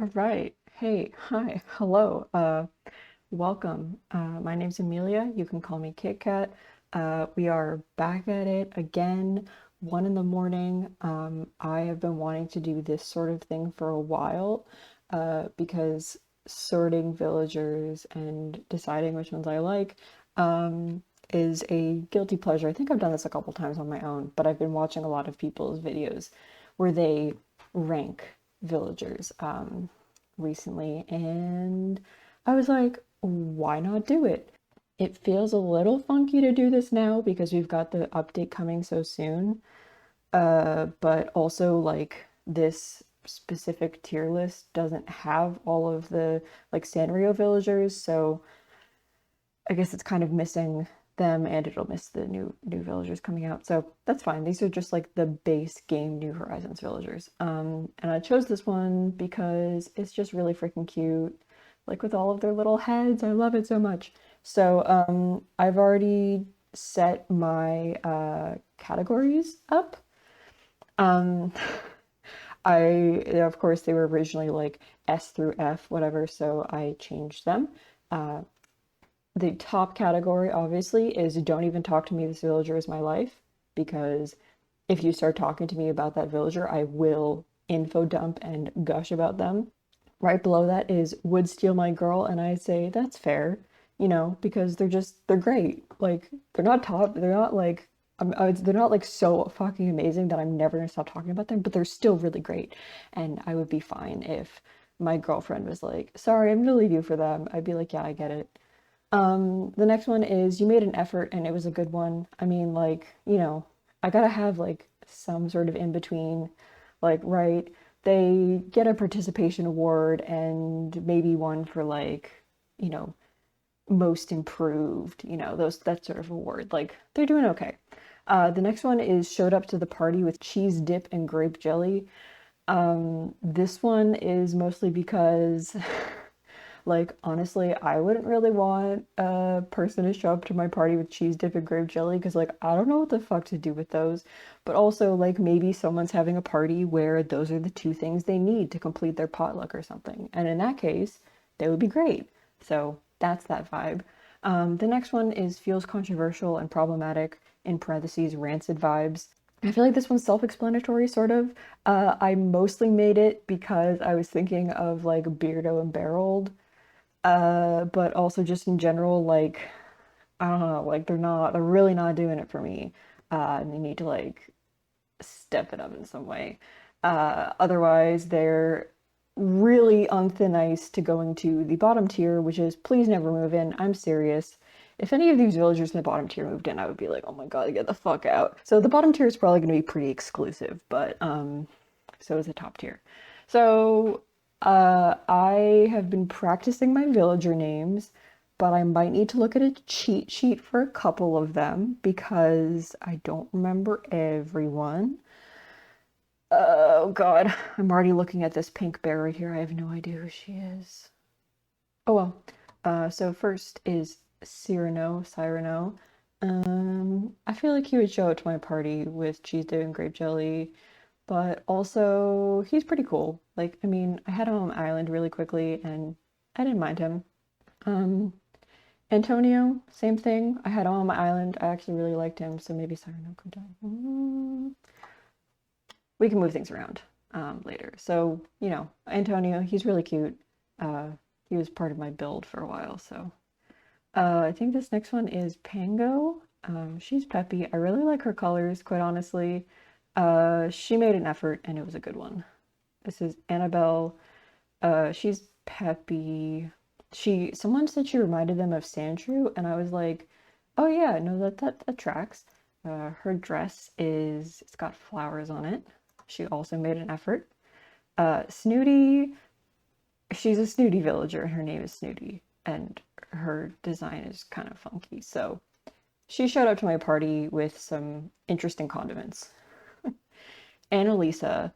All right. Hey, hi, hello. Welcome. My name's Amelia. You can call me Kit Kat. We are back at it again, 1 in the morning. I have been wanting to do this sort of thing for a while, because sorting villagers and deciding which ones I like, is a guilty pleasure. I think I've done this a couple times on my own, but I've been watching a lot of people's videos where they rank villagers recently, and I was like, why not do it? It feels a little funky to do this now because we've got the update coming so soon, but also like this specific tier list doesn't have all of the like Sanrio villagers, so I guess it's kind of missing them, and it'll miss the new villagers coming out. So that's fine. These are just like the base game New Horizons villagers. And I chose this one because it's just really freaking cute. Like with all of their little heads. I love it so much. So I've already set my categories up. Um I of course they were originally like S through F, whatever, so I changed them. Uh, the top category, obviously, is don't even talk to me. This villager is my life. Because if you start talking to me about that villager, I will info dump and gush about them. Right below that is would steal my girl, and I say that's fair, because they're great. Like they're not top, they're not like they're not like so fucking amazing that I'm never gonna stop talking about them, but they're still really great, and I would be fine if my girlfriend was like, "Sorry, I'm gonna leave you for them." I'd be like, "Yeah, I get it." The next one is you made an effort and it was a good one. I mean, like, I gotta have like some sort of in between, like, right? They get a participation award and maybe one for like, you know, most improved, those that sort of award. Like, they're doing okay. The next one is showed up to the party with cheese dip and grape jelly. This one is mostly because like, honestly, I wouldn't really want a person to show up to my party with cheese dip and grape jelly because, like, I don't know what the fuck to do with those. But also, like, maybe someone's having a party where those are the two things they need to complete their potluck or something. And in that case, they would be great. So that's that vibe. The next one is feels controversial and problematic, in parentheses, rancid vibes. I feel like this one's self-explanatory, sort of. I mostly made it because I was thinking of like Beardo and Barreled, but also just in general, like, I don't know, like they're really not doing it for me. And they need to like step it up in some way. Otherwise, they're really on thin ice to going to the bottom tier, which is please never move in. I'm serious. If any of these villagers in the bottom tier moved in, I would be like, oh my god, get the fuck out. So the bottom tier is probably going to be pretty exclusive, but so is the top tier. So I have been practicing my villager names, but I might need to look at a cheat sheet for a couple of them because I don't remember everyone. Oh god, I'm already looking at this pink bear right here. I have no idea who she is. Oh well. So first is Cyrano. I feel like he would show up to my party with cheese dip and grape jelly, but also he's pretty cool. Like, I mean, I had him on my island really quickly and I didn't mind him. Um, Antonio, same thing. I had him on my island. I actually really liked him, so maybe Cyrano could die. We can move things around later. So, Antonio, he's really cute. Uh, he was part of my build for a while, so. I think this next one is Pango. She's peppy. I really like her colors, quite honestly. She made an effort and it was a good one. This is Annabelle. She's peppy. Someone said she reminded them of Sandshrew, and I was like, oh yeah, no, that tracks. Her dress it's got flowers on it. She also made an effort. Snooty, she's a snooty villager. Her name is Snooty, and her design is kind of funky. So she showed up to my party with some interesting condiments. Annalisa,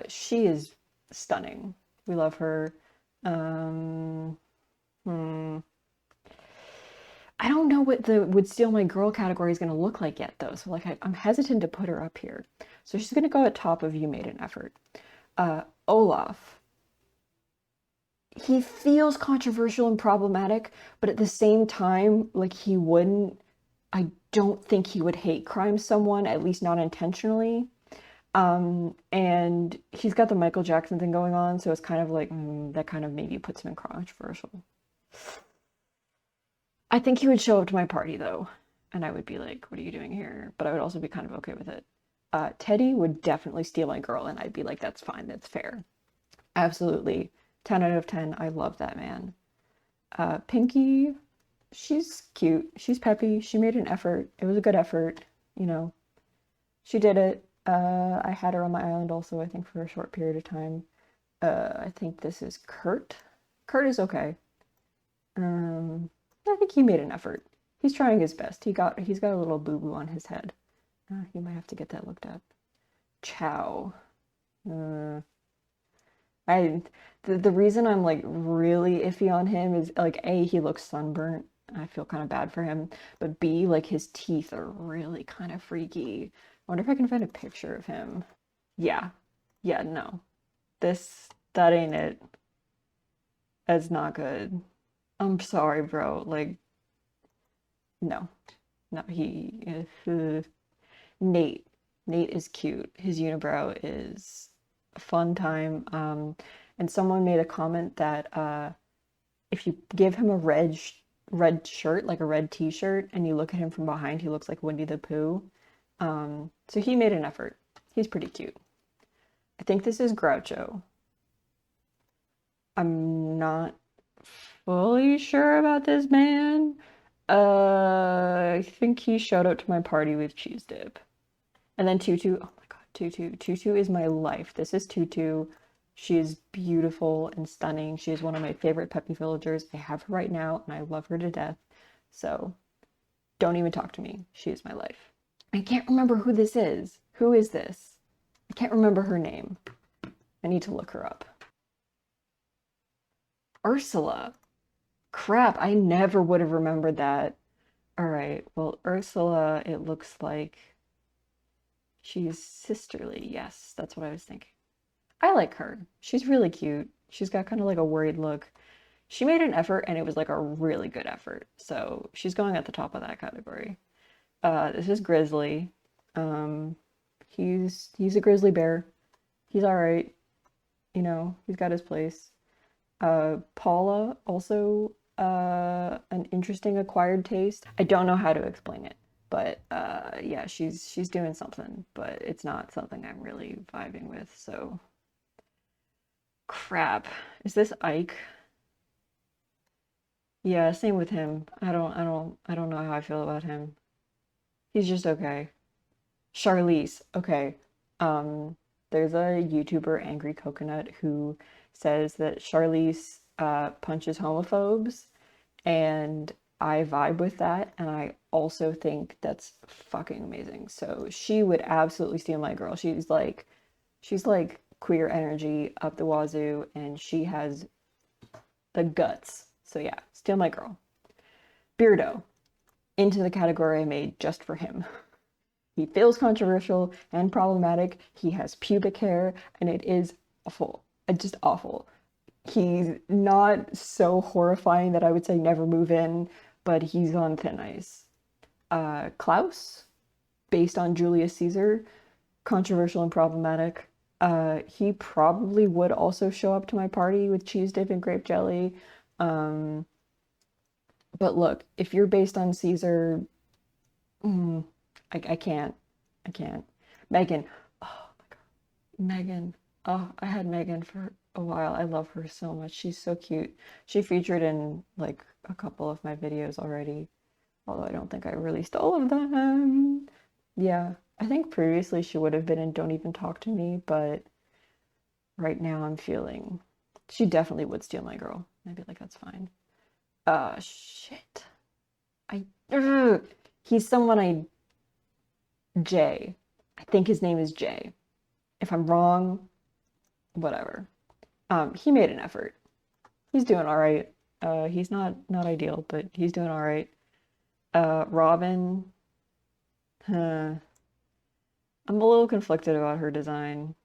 she is stunning. We love her. Um, hmm. I don't know what the would steal my girl category is going to look like yet, though. So like I'm hesitant to put her up here. So she's going to go at top of you made an effort. Olaf. he feels controversial and problematic, but at the same time, like he wouldn't, I don't think he would hate crime someone, at least not intentionally. And he's got the Michael Jackson thing going on, so it's kind of like that kind of maybe puts him in controversial. I think he would show up to my party though, and I would be like, "What are you doing here?" But I would also be kind of okay with it. Teddy would definitely steal my girl, and I'd be like, "That's fine, that's fair." Absolutely. 10 out of 10. I love that man. Pinky, she's cute. She's peppy. She made an effort. It was a good effort. You know, she did it. I had her on my island also, I think, for a short period of time. I think this is Kurt. Kurt is okay. Um, I think he made an effort. He's trying his best. He's got a little boo-boo on his head. He might have to get that looked at. Chow. Uh, I the reason I'm like really iffy on him is like A, he looks sunburnt. I feel kind of bad for him. But B, like his teeth are really kind of freaky. I wonder if I can find a picture of him. Yeah. Yeah, no. That ain't it. That's not good. I'm sorry, bro. Like, no. No, Nate. Nate is cute. His unibrow is a fun time. And someone made a comment that if you give him a red shirt, like a red t-shirt, and you look at him from behind, he looks like Winnie the Pooh. So he made an effort. He's pretty cute. I think this is Groucho. I'm not fully sure about this man. I think he showed up to my party with cheese dip. And then Tutu, oh my God, Tutu. Tutu is my life. This is Tutu. She is beautiful and stunning. She is one of my favorite peppy villagers. I have her right now, and I love her to death. So don't even talk to me. She is my life. I can't remember who this is. Who is this? I can't remember her name. I need to look her up. Ursula. Crap, I never would have remembered that. All right, well, Ursula, it looks like she's sisterly. Yes, that's what I was thinking. I like her. She's really cute. She's got kind of like a worried look. She made an effort and it was like a really good effort. So she's going at the top of that category. This is Grizzly. Um, he's a grizzly bear. He's all right. You know, he's got his place. Paula, also an interesting acquired taste. I don't know how to explain it, but yeah, she's doing something, but it's not something I'm really vibing with. So crap. Is this Ike? Yeah, same with him. I don't know how I feel about him. He's just okay. Charlize, okay. Um, there's a YouTuber, Angry Coconut, who says that Charlize punches homophobes, and I vibe with that, and I also think that's fucking amazing. So she would absolutely steal my girl. She's like queer energy up the wazoo, and she has the guts. So yeah, steal my girl. Beardo, into the category I made just for him. He feels controversial and problematic. He has pubic hair, and it is awful. Just awful. He's not so horrifying that I would say never move in, but he's on thin ice. Klaus, based on Julius Caesar, controversial and problematic. He probably would also show up to my party with cheese dip and grape jelly. Um, but look, if you're based on Caesar, mm, I can't. I can't. Megan. Oh my God. Megan. Oh, I had Megan for a while. I love her so much. She's so cute. She featured in like a couple of my videos already, although I don't think I released all of them. Yeah, I think previously she would have been in Don't Even Talk to Me, but right now I'm feeling she definitely would steal my girl. I'd be like, that's fine. Shit. I ugh. He's someone Jay. I think his name is Jay. If I'm wrong, whatever. He made an effort. He's doing all right. He's not ideal, but he's doing all right. Robin, I'm a little conflicted about her design.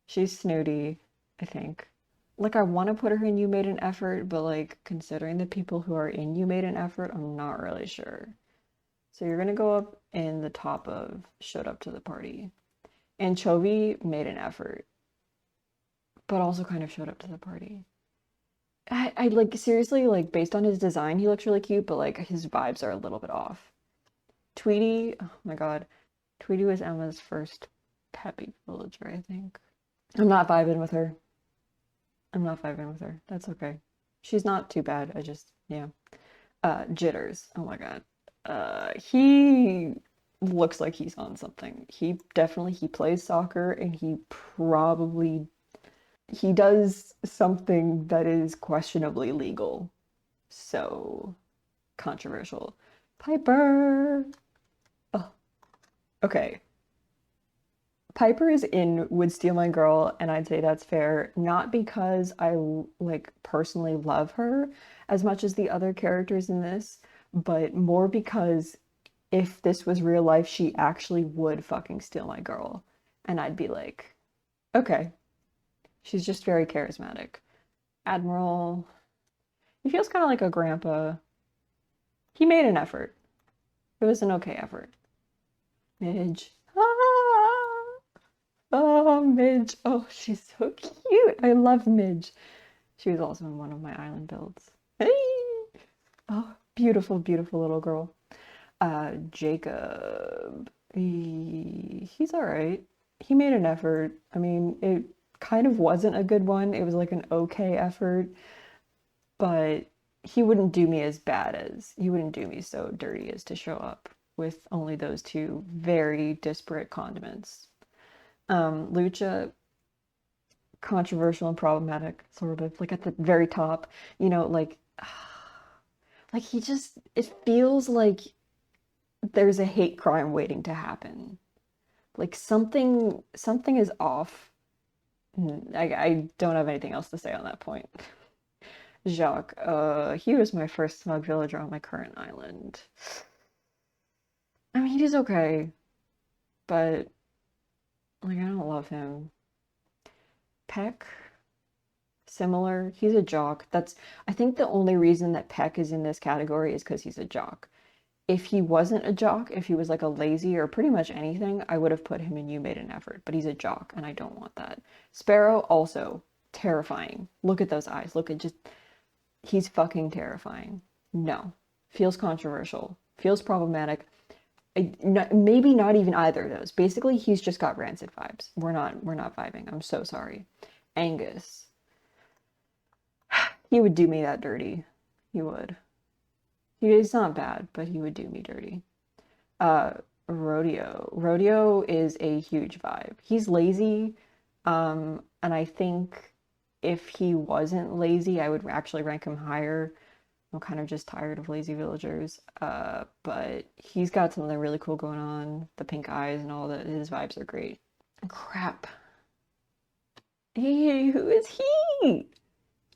She's snooty, I think. like I want to put her in You Made an Effort, but like considering the people who are in You Made an Effort, I'm not really sure. So you're gonna go up in the top of Showed Up to the Party. Anchovy made an effort, but also kind of showed up to the party. I like seriously, like based on his design, he looks really cute, but like his vibes are a little bit off. Tweety, oh my god. Tweety was Emma's first peppy villager, I think. I'm not vibing with her. I'm not vibing with her. That's okay. She's not too bad. I just, yeah. Jitters. Oh my god. He looks like he's on something. He plays soccer and he does something that is questionably legal. So controversial. Piper. Oh, okay. Piper is in Would Steal My Girl, and I'd say that's fair, not because I like personally love her as much as the other characters in this, but more because if this was real life, she actually would fucking steal my girl. And I'd be like, okay, she's just very charismatic. Admiral, he feels kind of like a grandpa. He made an effort. It was an okay effort. Midge. Ah! Oh, Midge. Oh, she's so cute. I love Midge. She was also in one of my island builds. Hey! Oh, beautiful, beautiful little girl. Jacob. He's all right. He made an effort. I mean, it kind of wasn't a good one. It was like an okay effort, but he wouldn't do me he wouldn't do me so dirty as to show up with only those two very disparate condiments. Lucha, controversial and problematic, sort of, like at the very top, you know, like he just, it feels like there's a hate crime waiting to happen. Like something is off. I don't have anything else to say on that point. Jacques, he was my first smug villager on my current island. I mean, he's okay, but like I don't love him. Peck, similar. He's a jock. I think the only reason that Peck is in this category is because he's a jock. If he wasn't a jock, if he was like a lazy or pretty much anything, I would have put him in You Made an Effort, but he's a jock and I don't want that. Sparrow, also terrifying. Look at those eyes. Look at just, he's fucking terrifying. No. Feels controversial. Feels problematic. Maybe not even either of those. Basically, he's just got rancid vibes. We're not vibing. I'm so sorry. Angus. He would do me that dirty. He would. He's not bad, but he would do me dirty. Uh, Rodeo. Rodeo is a huge vibe. He's lazy, and I think if he wasn't lazy, I would actually rank him higher. I'm kind of just tired of lazy villagers. But he's got something really cool going on. The pink eyes and all that. His vibes are great. Crap. Hey, who is he?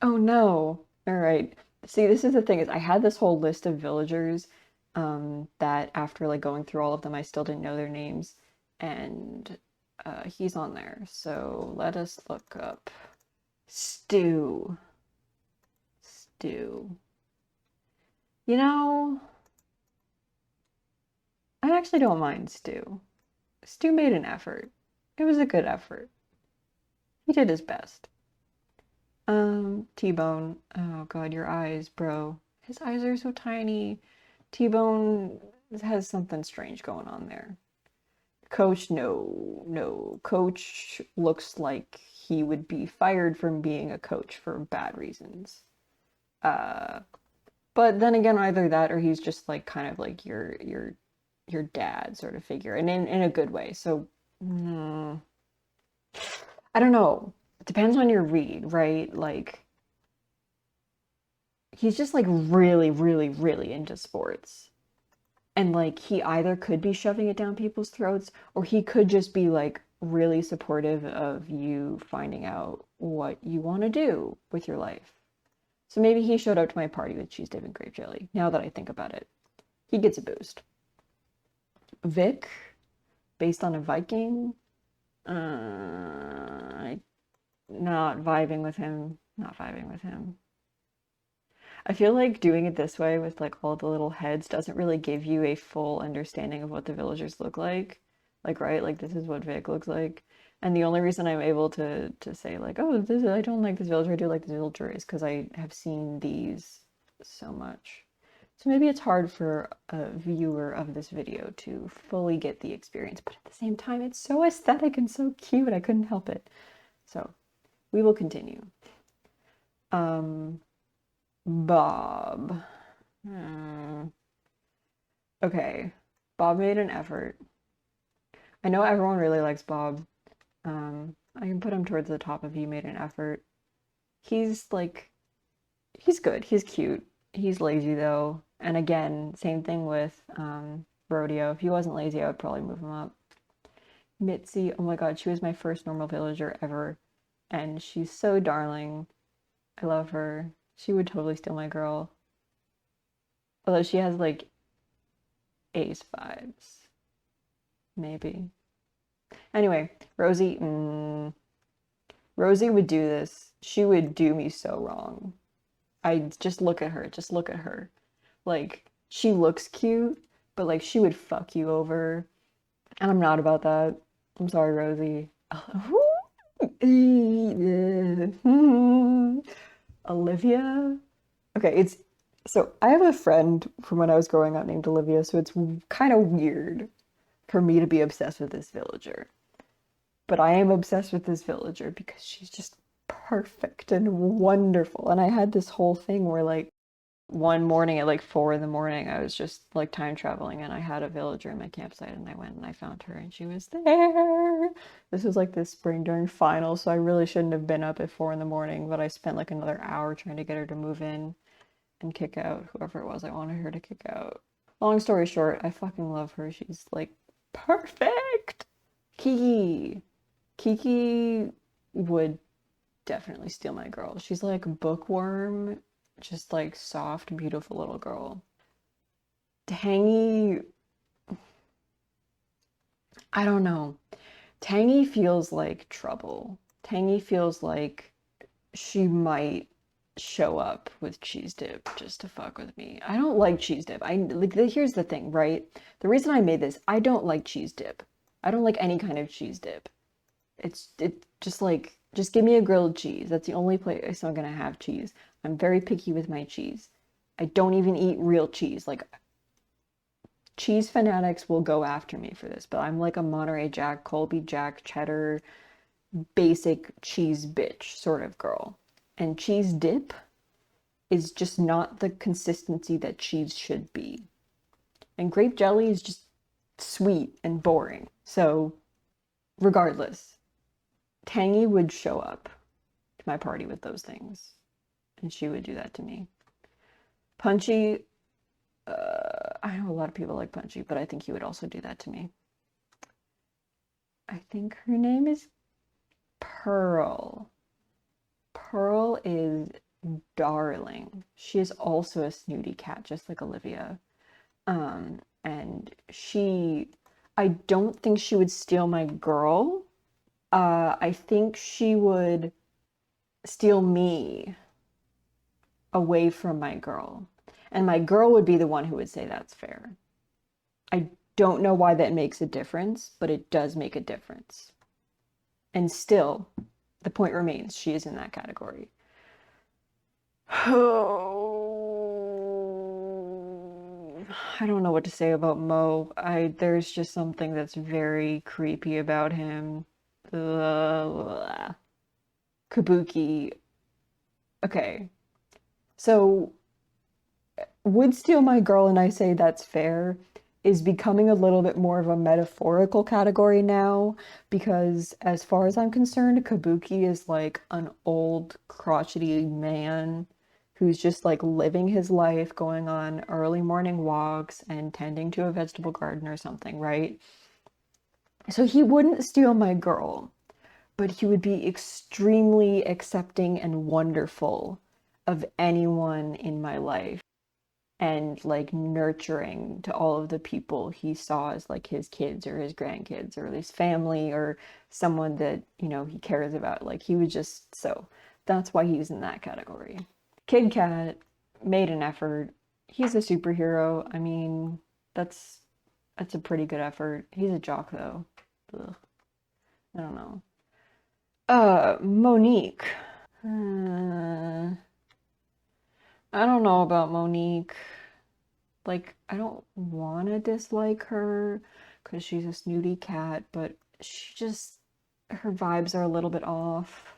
Oh no. All right. See, this is the thing is I had this whole list of villagers that after like going through all of them, I still didn't know their names. And he's on there. So let us look up Stu. Stu. You know, I actually don't mind Stu. Stu made an effort. It was a good effort. He did his best. T-Bone. Oh god, your eyes, bro. His eyes are so tiny. T-Bone has something strange going on there. Coach, no. Coach looks like he would be fired from being a coach for bad reasons. But then again, either that or he's just like kind of like your dad sort of figure, and in a good way. So I don't know. It depends on your read, right? Like he's just like really, really, really into sports. And like he either could be shoving it down people's throats or he could just be like really supportive of you finding out what you want to do with your life. So maybe he showed up to my party with cheese dip and grape jelly. Now that I think about it, he gets a boost. Vic, based on a Viking, I'm not vibing with him. Not vibing with him. I feel like doing it this way with like all the little heads doesn't really give you a full understanding of what the villagers look like. Like, right? Like this is what Vic looks like. And the only reason I'm able to say like, oh, this I don't like this villager, I do like this villager is because I have seen these so much. So maybe it's hard for a viewer of this video to fully get the experience, but at the same time, it's so aesthetic and so cute, I couldn't help it. So we will continue. Um, Bob. Okay, Bob made an effort. I know everyone really likes Bob. I can put him towards the top if he made an effort. He's like, he's good. He's cute. He's lazy though. And again, same thing with Rodeo. If he wasn't lazy, I would probably move him up. Mitzi, oh my god, she was my first normal villager ever. And she's so darling. I love her. She would totally steal my girl. Although she has like ace vibes. Maybe. Anyway, Rosie, Rosie would do this. She would do me so wrong. I just look at her, just look at her. Like, she looks cute, but like she would fuck you over. And I'm not about that. I'm sorry, Rosie. Olivia? Okay, it's so I have a friend from when I was growing up named Olivia, so it's kind of weird for me to be obsessed with this villager. But I am obsessed with this villager because she's just perfect and wonderful. And I had this whole thing where like one morning at like 4 in the morning, I was just like time traveling and I had a villager in my campsite and I went and I found her and she was there. This was like this spring during finals, so I really shouldn't have been up at 4 in the morning, but I spent like another hour trying to get her to move in and kick out whoever it was I wanted her to kick out. Long story short, I fucking love her. She's like perfect. Kiki. Kiki would definitely steal my girl. She's like a bookworm, just like soft, beautiful little girl. Tangy, I don't know. Tangy feels like trouble. Tangy feels like she might show up with cheese dip just to fuck with me. I don't like cheese dip. I like here's the thing, right? The reason I made this, I don't like cheese dip. I don't like any kind of cheese dip. It just like just give me a grilled cheese. That's the only place I'm gonna have cheese. I'm very picky with my cheese. I don't even eat real cheese. Like cheese fanatics will go after me for this, but I'm like a Monterey Jack, Colby Jack, cheddar, basic cheese bitch sort of girl. And cheese dip is just not the consistency that cheese should be. And grape jelly is just sweet and boring. So regardless, Tangy would show up to my party with those things. And she would do that to me. Punchy, I know a lot of people like Punchy, but I think he would also do that to me. I think her name is Pearl. Pearl is darling. She is also a snooty cat, just like Olivia. And I don't think she would steal my girl. I think she would steal me away from my girl. And my girl would be the one who would say that's fair. I don't know why that makes a difference, but it does make a difference. And still, the point remains, she is in that category. Oh, I don't know what to say about Mo. There's just something that's very creepy about him. Kabuki. Okay. So, would steal my girl and I say that's fair is becoming a little bit more of a metaphorical category now, because as far as I'm concerned, Kabuki is like an old crotchety man who's just like living his life, going on early morning walks and tending to a vegetable garden or something, right? So he wouldn't steal my girl, but he would be extremely accepting and wonderful of anyone in my life and like nurturing to all of the people he saw as like his kids or his grandkids or his family or someone that, you know, he cares about. Like he was just so. That's why he's in that category. Kid Cat made an effort. He's a superhero. I mean, that's a pretty good effort. He's a jock though. Ugh, I don't know. Monique. I don't know about Monique. Like, I don't want to dislike her because she's a snooty cat, but she just, her vibes are a little bit off.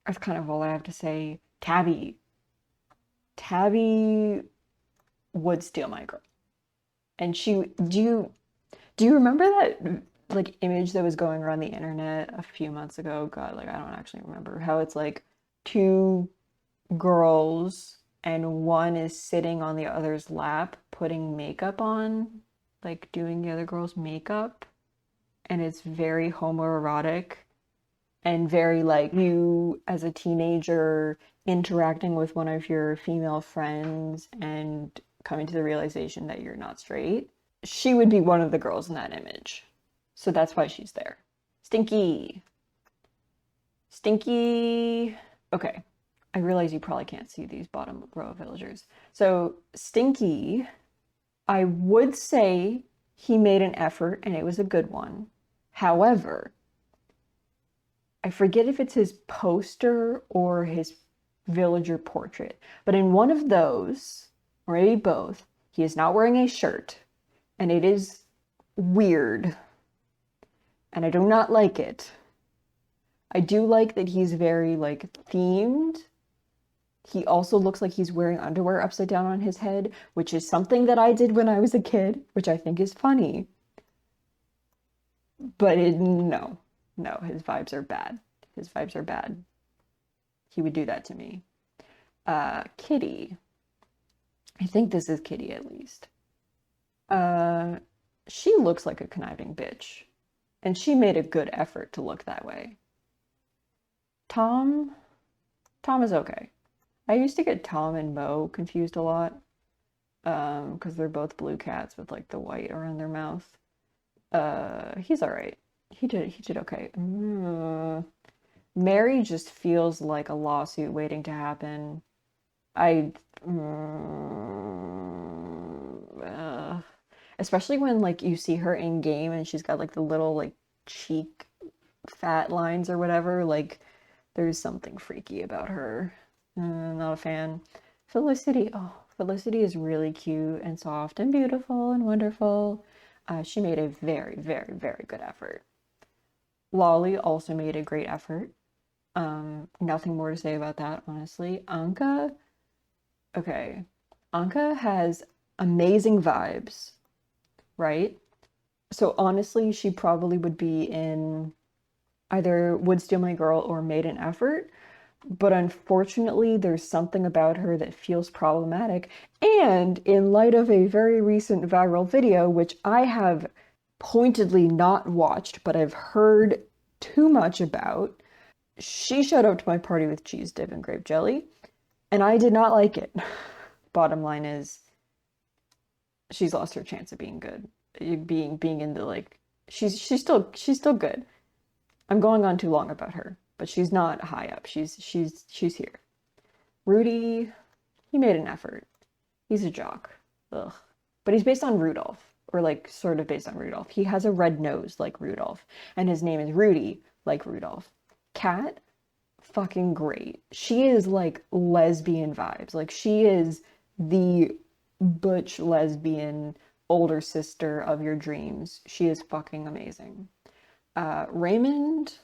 That's kind of all I have to say. Tabby. Tabby would steal my girl. And do you remember that like image that was going around the internet a few months ago? God, like I don't actually remember how it's like two girls and one is sitting on the other's lap putting makeup on, like doing the other girl's makeup, and it's very homoerotic and very like you as a teenager interacting with one of your female friends and coming to the realization that you're not straight. She would be one of the girls in that image. So that's why she's there. Stinky. Stinky. Okay. I realize you probably can't see these bottom row villagers. So Stinky, I would say he made an effort and it was a good one. However, I forget if it's his poster or his villager portrait, but in one of those, or maybe both, he is not wearing a shirt, and it is weird, and I do not like it. I do like that he's very, like, themed. He also looks like he's wearing underwear upside down on his head, which is something that I did when I was a kid, which I think is funny. But no, his vibes are bad. His vibes are bad. He would do that to me. Kitty. I think this is Kitty at least. She looks like a conniving bitch. And she made a good effort to look that way. Tom is okay. I used to get Tom and Mo confused a lot. Because they're both blue cats with like the white around their mouth. He's alright. He did okay. Mary just feels like a lawsuit waiting to happen. Especially when like you see her in game and she's got like the little like cheek fat lines or whatever, like there's something freaky about her. Not a fan. Felicity, oh, Felicity is really cute and soft and beautiful and wonderful. She made a very, very, very good effort. Lolly also made a great effort. Nothing more to say about that, honestly. Anka, okay. Anka has amazing vibes, right? So honestly, she probably would be in either Would Steal My Girl or Made an Effort. But unfortunately, there's something about her that feels problematic. And in light of a very recent viral video, which I have pointedly not watched, but I've heard too much about, she showed up to my party with cheese dip and grape jelly, and I did not like it. Bottom line is, she's lost her chance of being good. Being in the like, she's still good. I'm going on too long about her, but she's not high up. She's here. Rudy, he made an effort. He's a jock. Ugh. But he's based on Rudolph, or like sort of based on Rudolph. He has a red nose like Rudolph, and his name is Rudy like Rudolph. Cat, fucking great. She is like lesbian vibes. Like she is the butch lesbian older sister of your dreams. She is fucking amazing. Raymond,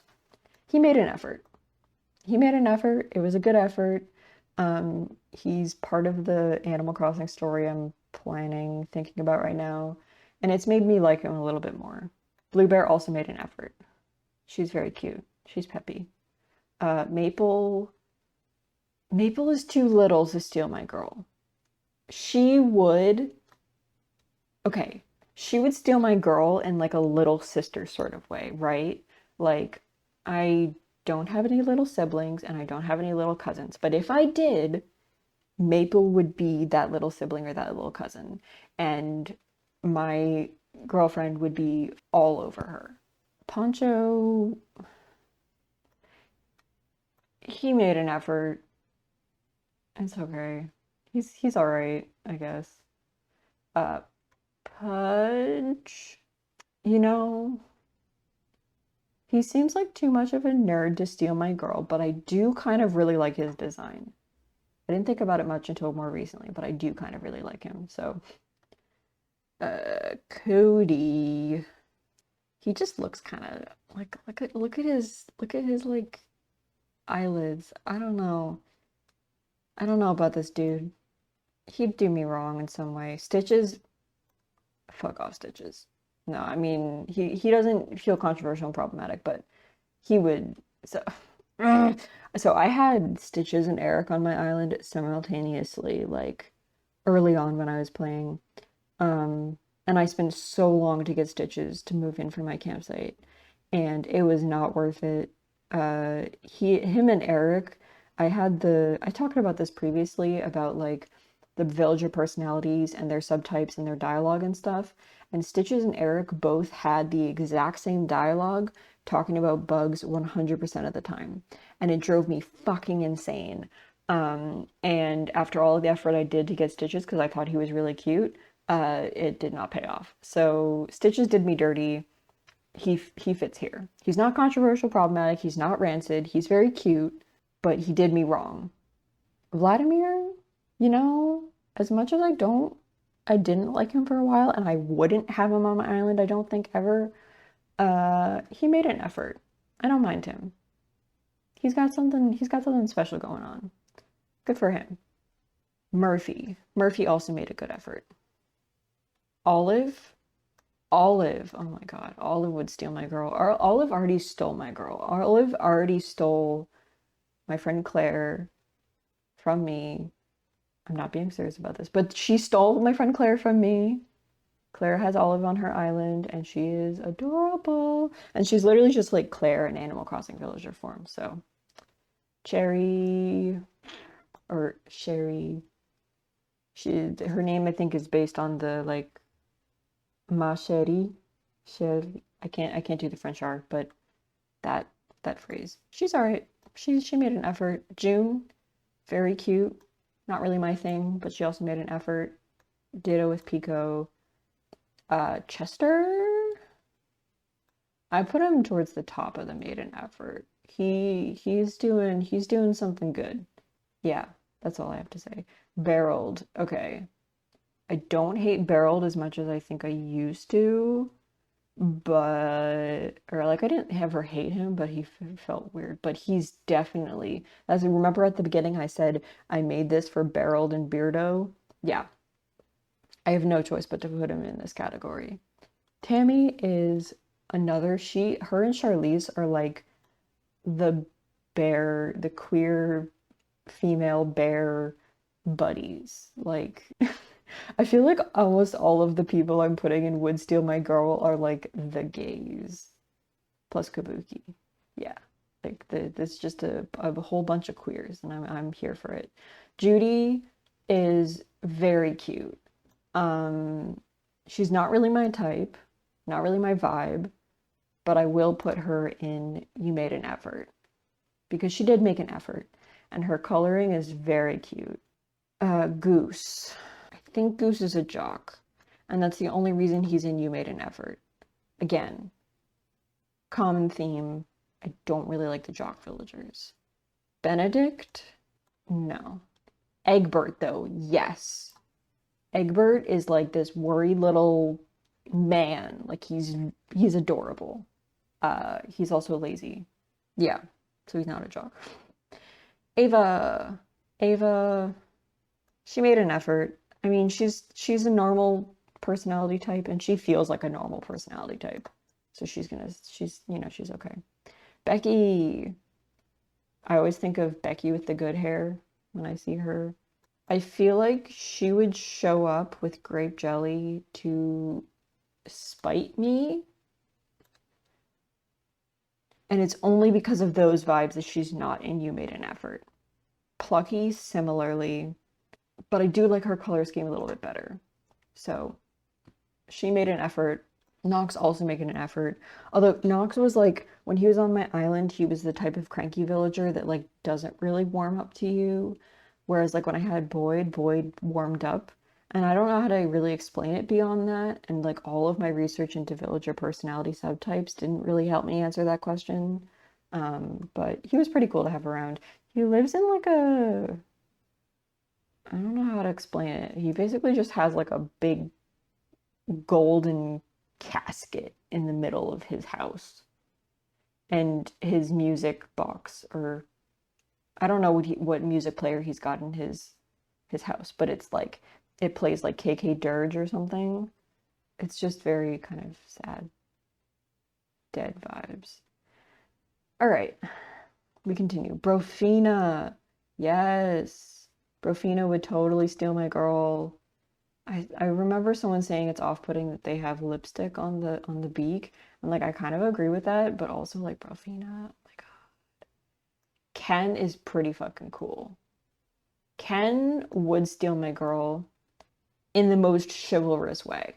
he made an effort. He made an effort. It was a good effort. He's part of the Animal Crossing story I'm thinking about right now, and it's made me like him a little bit more. Blue Bear also made an effort. She's very cute. She's peppy. Maple is too little to steal my girl. She would steal my girl in like a little sister sort of way, right? Like, I don't have any little siblings and I don't have any little cousins, but if I did, Maple would be that little sibling or that little cousin, and my girlfriend would be all over her. Poncho, he made an effort. It's okay. He's all right, I guess. Uh, Pudge, you know, he seems like too much of a nerd to steal my girl, but I do kind of really like his design. I didn't think about it much until more recently, but I do kind of really like him. So, Cody, he just looks kind of like look at his like eyelids. I don't know about this dude. He'd do me wrong in some way. Stitches, fuck off, Stitches. No, I mean he doesn't feel controversial and problematic, but he would. So, so I had Stitches and Eric on my island simultaneously, like early on when I was playing. And I spent so long to get Stitches to move in for my campsite, and it was not worth it. Him and Eric, I talked about this previously about like the villager personalities and their subtypes and their dialogue and stuff. And Stitches and Eric both had the exact same dialogue talking about bugs 100% of the time. And it drove me fucking insane. And after all of the effort I did to get Stitches because I thought he was really cute, it did not pay off. So Stitches did me dirty. He fits here. He's not controversial, problematic. He's not rancid. He's very cute, but he did me wrong. Vladimir, you know, as much as I didn't like him for a while, and I wouldn't have him on my island, I don't think ever. He made an effort. I don't mind him. He's got something special going on. Good for him. Murphy also made a good effort. Olive, oh my God, Olive would steal my girl. Olive already stole my girl. Olive already stole my friend Claire from me. I'm not being serious about this, but she stole my friend Claire from me. Claire has Olive on her island, and she is adorable. And she's literally just like Claire in Animal Crossing Villager form. So, Cherry, or Sherry, her name I think is based on the like ma chérie, chérie. I can't do the French R, but that phrase. She's all right. She made an effort. June, very cute. Not really my thing, but she also made an effort. Ditto with Pico. Chester, I put him towards the top of the maiden effort. He's doing something good. Yeah, that's all I have to say. Barreled. Okay. I don't hate Barreled as much as I think I used to, but or like I didn't ever hate him, but he felt weird. But he's definitely, as I remember at the beginning, I said I made this for Barreled and Beardo. Yeah, I have no choice but to put him in this category. Tammy is another, her and Charlize are like the the queer female bear buddies. Like, I feel like almost all of the people I'm putting in Would Steal My Girl are like the gays, plus Kabuki. Yeah, like there's just a whole bunch of queers, and I'm here for it. Judy is very cute. She's not really my type, not really my vibe, but I will put her in You Made an Effort because she did make an effort, and her coloring is very cute. Goose. I think Goose is a jock, and that's the only reason he's in You Made an Effort. Again, common theme. I don't really like the jock villagers. Benedict? No. Egbert, though, yes. Egbert is like this worried little man. Like he's adorable. He's also lazy. Yeah, so he's not a jock. Ava. Ava, she made an effort. I mean, she's a normal personality type, and she feels like a normal personality type. So she's she's okay. Becky. I always think of Becky with the good hair when I see her. I feel like she would show up with grape jelly to spite me. And it's only because of those vibes that she's not in You Made an Effort. Plucky, similarly, but I do like her color scheme a little bit better. So she made an effort Knox also making an effort. Although Knox was like, when he was on my island, he was the type of cranky villager that like doesn't really warm up to you. Whereas like when I had Boyd, Boyd warmed up. And I don't know how to really explain it beyond that. And like all of my research into villager personality subtypes didn't really help me answer that question. But he was pretty cool to have around. He lives in like a, I don't know how to explain it. He basically just has like a big golden casket in the middle of his house and his music box, or I don't know what music player he's got in his house, but it's like it plays like KK Dirge or something. It's just very kind of sad, dead vibes. All right, we continue. Brofina. Yes. Brofina would totally steal my girl. I remember someone saying it's off-putting that they have lipstick on the beak, and like I kind of agree with that, but also like Brofina, like Ken is pretty fucking cool. Ken would steal my girl in the most chivalrous way.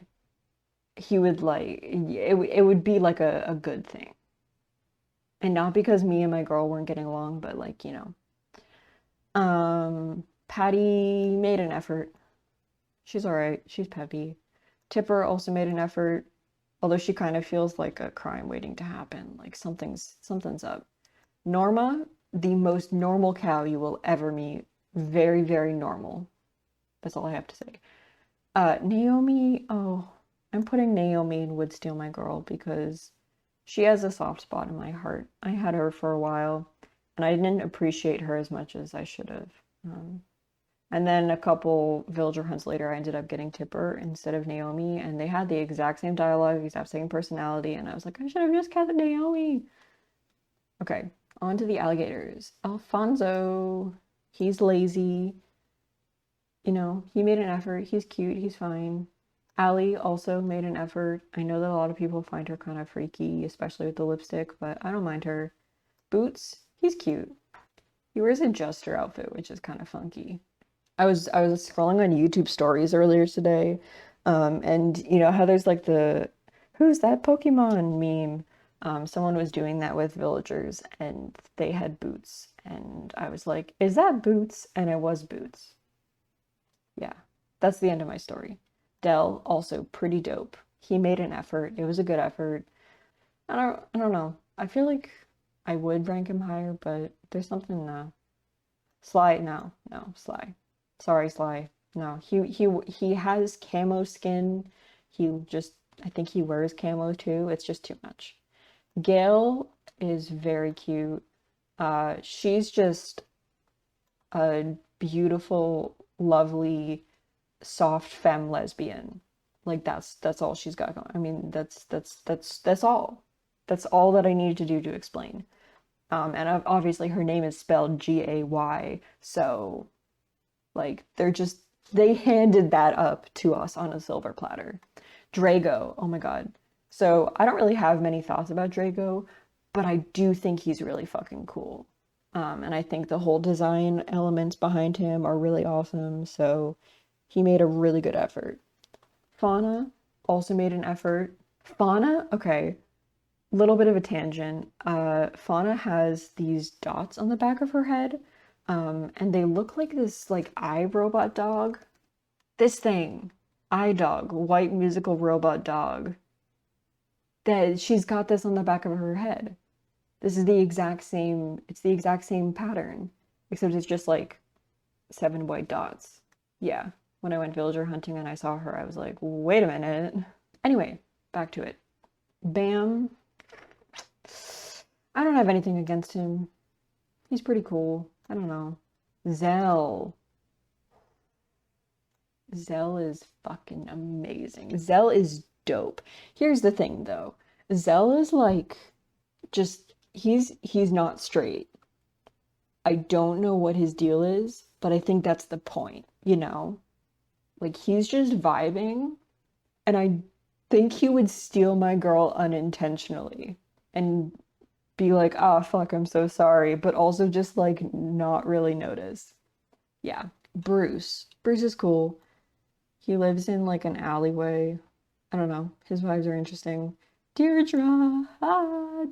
He would like it would be like a good thing. And not because me and my girl weren't getting along, but like, you know. Patty made an effort. She's all right. She's peppy. Tipper also made an effort, although she kind of feels like a crime waiting to happen, like something's up. Norma, the most normal cow you will ever meet. Very, very normal. That's all I have to say. Naomi, oh, I'm putting Naomi in Would Steal My Girl because she has a soft spot in my heart. I had her for a while, and I didn't appreciate her as much as I should have. And then a couple villager hunts later, I ended up getting Tipper instead of Naomi, and they had the exact same dialogue, exact same personality, and I was like, I should have just kept Naomi. Okay, on to the alligators. Alfonso, he's lazy. You know, he made an effort. He's cute. He's fine. Allie also made an effort. I know that a lot of people find her kind of freaky, especially with the lipstick, but I don't mind her. Boots, he's cute. He wears a jester outfit, which is kind of funky. I was scrolling on YouTube stories earlier today, and you know how there's like the "Who's that Pokemon" meme? Someone was doing that with villagers, and they had Boots, and I was like, "Is that Boots?" And it was Boots. Yeah, that's the end of my story. Dell also pretty dope. He made an effort. It was a good effort. I don't know. I feel like I would rank him higher, but there's something Sly, no, Sly. Sorry, Sly. No, he has camo skin. He just I think he wears camo too. It's just too much. Gail is very cute. She's just a beautiful, lovely, soft femme lesbian. Like that's all she's got going. I mean, that's all. That's all that I needed to do to explain. And obviously her name is spelled Gay, so like they handed that up to us on a silver platter. Drago, oh my God. So I don't really have many thoughts about Drago, but I do think he's really fucking cool. And I think the whole design elements behind him are really awesome. So he made a really good effort. Fauna also made an effort. Fauna, okay, little bit of a tangent. Fauna has these dots on the back of her head, and they look like this like iRobot dog. This thing, iDog, white musical robot dog. That she's got this on the back of her head. This is the exact same. It's the exact same pattern, except it's just like 7 white dots. Yeah. When I went villager hunting and I saw her, I was like, wait a minute. Anyway, back to it. Bam. I don't have anything against him. He's pretty cool. I don't know. Zell. Zell is fucking amazing. Zell is dope. Here's the thing though. Zell is like just he's not straight. I don't know what his deal is, but I think that's the point, you know? Like he's just vibing and I think he would steal my girl unintentionally and be like, "Ah, fuck, I'm so sorry," but also just like not really notice. Yeah. Bruce. Bruce is cool. He lives in like an alleyway. I don't know. His vibes are interesting. Deirdre,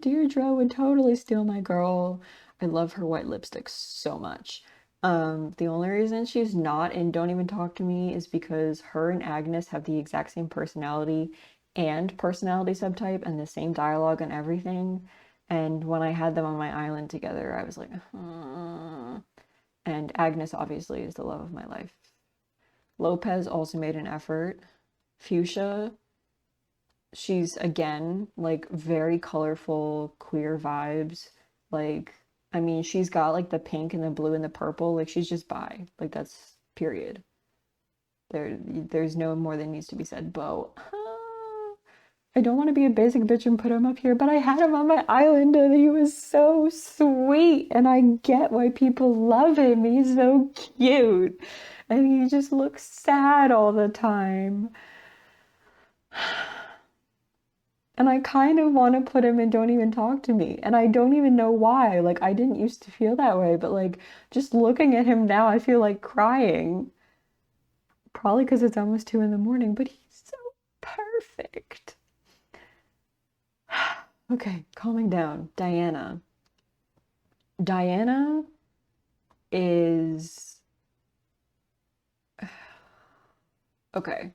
Deirdre would totally steal my girl. I love her white lipstick so much. The only reason she's not in Don't Even Talk to Me is because her and Agnes have the exact same personality and personality subtype and the same dialogue and everything. And when I had them on my island together, I was like, and Agnes obviously is the love of my life. Lopez also made an effort. Fuchsia, she's again like very colorful, queer vibes. Like, I mean, she's got like the pink and the blue and the purple. Like, she's just bi. Like, that's period. There's no more that needs to be said. Bo, I don't want to be a basic bitch and put him up here, but I had him on my island and he was so sweet. And I get why people love him. He's so cute. And he just looks sad all the time. And I kind of want to put him in Don't Even Talk to Me. And I don't even know why. Like, I didn't used to feel that way, but like, just looking at him now, I feel like crying. Probably because it's almost 2 in the morning, but he's so perfect. Okay, calming down. Diana. Diana is. Okay.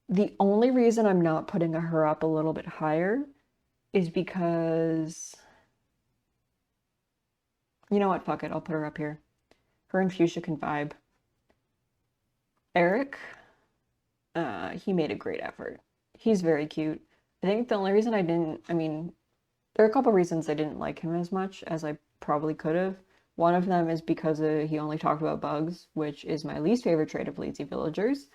The only reason I'm not putting her up a little bit higher is because. You know what? Fuck it. I'll put her up here. Her and Fuchsia can vibe. Eric, he made a great effort. He's very cute. I think the only reason I mean, there are a couple reasons I didn't like him as much as I probably could have. One of them is because he only talked about bugs, which is my least favorite trait of lazy villagers.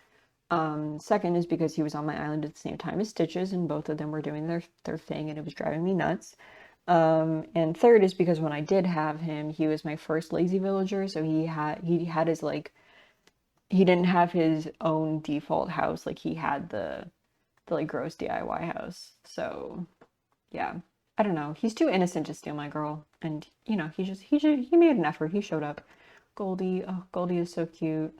Second is because he was on my island at the same time as Stitches, and both of them were doing their thing, and it was driving me nuts. And third is because when I did have him, he was my first lazy villager, so he had his like he didn't have his own default house, like he had the like gross DIY house. So yeah, I don't know. He's too innocent to steal my girl, and you know he made an effort. He showed up. Goldie, oh Goldie is so cute.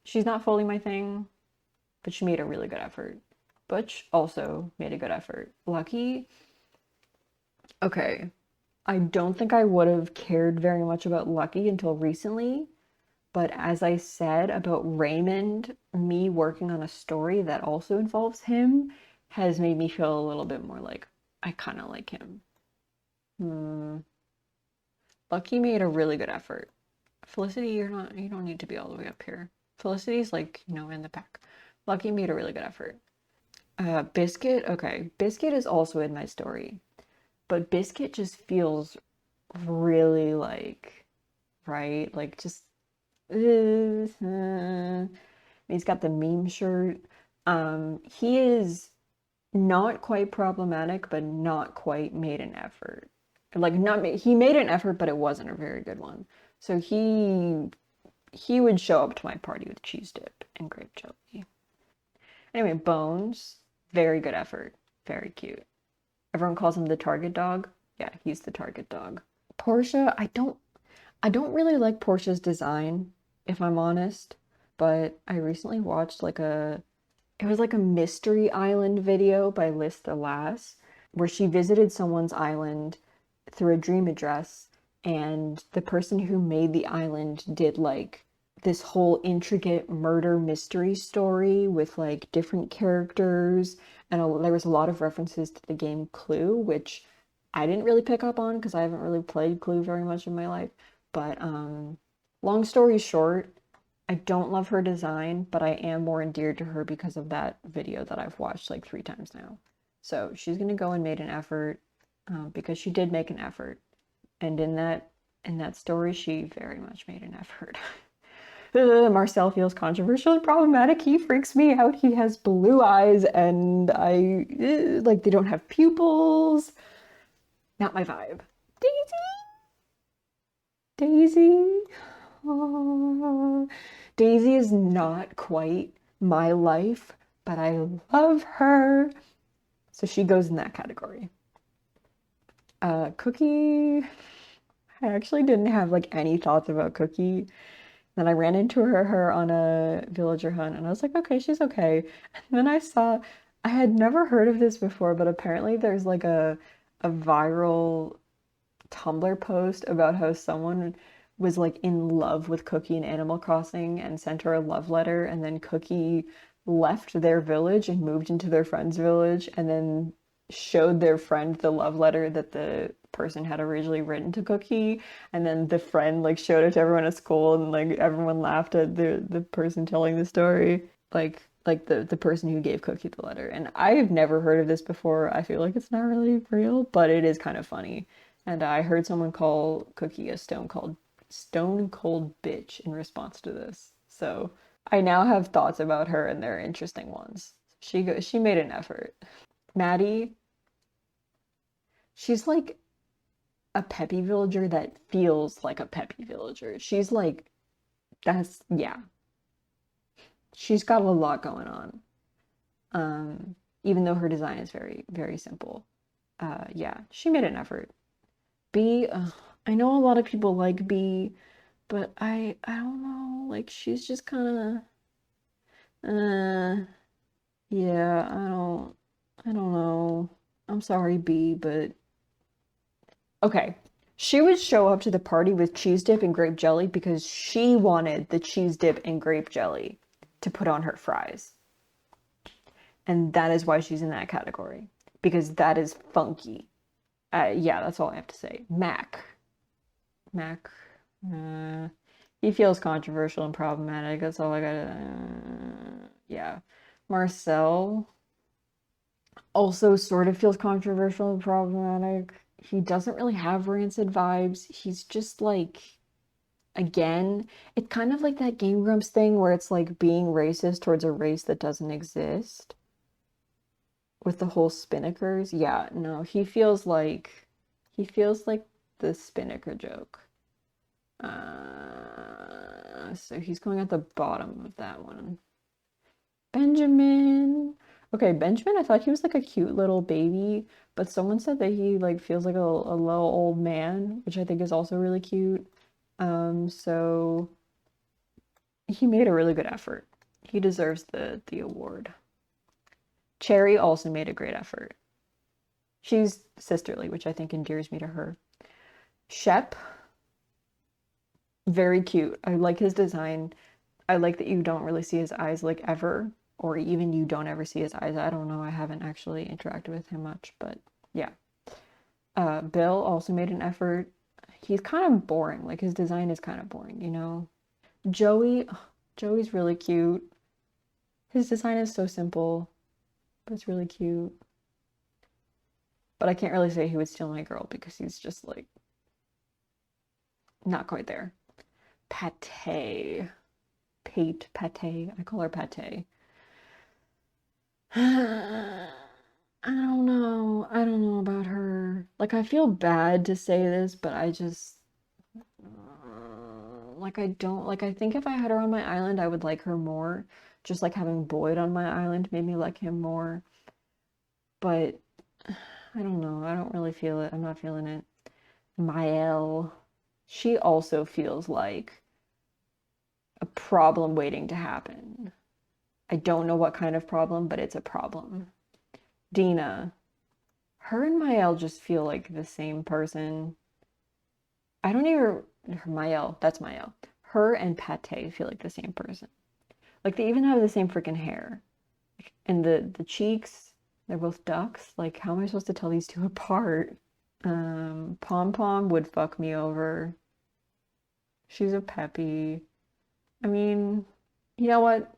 She's not fully my thing, but she made a really good effort. Butch also made a good effort. Lucky, okay. I don't think I would have cared very much about Lucky until recently, but as I said about Raymond, me working on a story that also involves him has made me feel a little bit more like I kind of like him. Hmm. Lucky made a really good effort. Felicity, you don't need to be all the way up here. Felicity's like, in the back. Lucky made a really good effort. Biscuit, okay. Biscuit is also in my story, but Biscuit just feels really like, right? Like just, he's got the meme shirt. He is not quite problematic, but not quite made an effort. Like not he made an effort, but it wasn't a very good one. So he would show up to my party with cheese dip and grape jelly. Anyway, Bones, very good effort, very cute. Everyone calls him the target dog. Yeah, he's the target dog. Portia, I don't really like Portia's design, if I'm honest, but I recently watched it was like a mystery island video by Liz the Lass, where she visited someone's island through a dream address, and the person who made the island did like this whole intricate murder mystery story with like different characters, and there was a lot of references to the game Clue, which I didn't really pick up on because I haven't really played Clue very much in my life. But long story short, I don't love her design, but I am more endeared to her because of that video that I've watched like 3 times now. So she's gonna go and made an effort because she did make an effort, and in that story, she very much made an effort. Marcel feels controversial and problematic. He freaks me out. He has blue eyes, and I like they don't have pupils. Not my vibe. Daisy, Daisy. Oh, Daisy is not quite my life, but I love her. So she goes in that category. Cookie, I actually didn't have like any thoughts about Cookie. Then I ran into her on a villager hunt and I was like, okay, she's okay. And then I had never heard of this before, but apparently there's like a viral Tumblr post about how someone was like in love with Cookie in Animal Crossing and sent her a love letter, and then Cookie left their village and moved into their friend's village, and then showed their friend the love letter that the person had originally written to Cookie, and then the friend like showed it to everyone at school, and like everyone laughed at the person telling the story, like the person who gave Cookie the letter. And I've never heard of this before. I feel like it's not really real, but it is kind of funny. And I heard someone call Cookie a stone cold bitch in response to this. So I now have thoughts about her, and they're interesting ones. She made an effort. Maddie, she's like a peppy villager that feels like a peppy villager. She's like, that's, yeah. She's got a lot going on. Even though her design is very, very simple. Yeah, she made an effort. B, I know a lot of people like B, but I don't know. Like she's just kind of, yeah. I don't know. I'm sorry, B, but okay. She would show up to the party with cheese dip and grape jelly because she wanted the cheese dip and grape jelly to put on her fries. And that is why she's in that category, because that is funky. Yeah, that's all I have to say. Mac, uh, he feels controversial and problematic. That's all I gotta. Yeah, Marcel also sort of feels controversial and problematic. He doesn't really have rancid vibes. He's just like, again, it's kind of like that Game Grumps thing where it's like being racist towards a race that doesn't exist with the whole Spinnakers. Yeah, no, he feels like the Spinnaker joke. So he's going at the bottom of that one. Benjamin. Okay, Benjamin, I thought he was like a cute little baby, but someone said that he like feels like a little old man, which I think is also really cute. So he made a really good effort. He deserves the award. Cherry also made a great effort. She's sisterly, which I think endears me to her. Shep, very cute. I like his design. I like that you don't really see his eyes like ever, or even you don't ever see his eyes. I don't know. I haven't actually interacted with him much, but yeah. Bill also made an effort. He's kind of boring. Like his design is kind of boring, you know? Joey, Joey's really cute. His design is so simple, but it's really cute. But I can't really say he would steal my girl because he's just like not quite there. Pate. Pate. I call her Pate. I don't know. I don't know about her. Like, I feel bad to say this, but I just, like, I don't, like, I think if I had her on my island, I would like her more. Just like having Boyd on my island made me like him more. But I don't know. I don't really feel it. I'm not feeling it. Mael, she also feels like a problem waiting to happen. I don't know what kind of problem, but it's a problem. Dina, her and Mael just feel like the same person. I don't even, Mael, that's Mael. Her and Pate feel like the same person. Like they even have the same freaking hair. And the cheeks, they're both ducks. Like, how am I supposed to tell these two apart? Pom Pom would fuck me over. She's a peppy. I mean, you know what?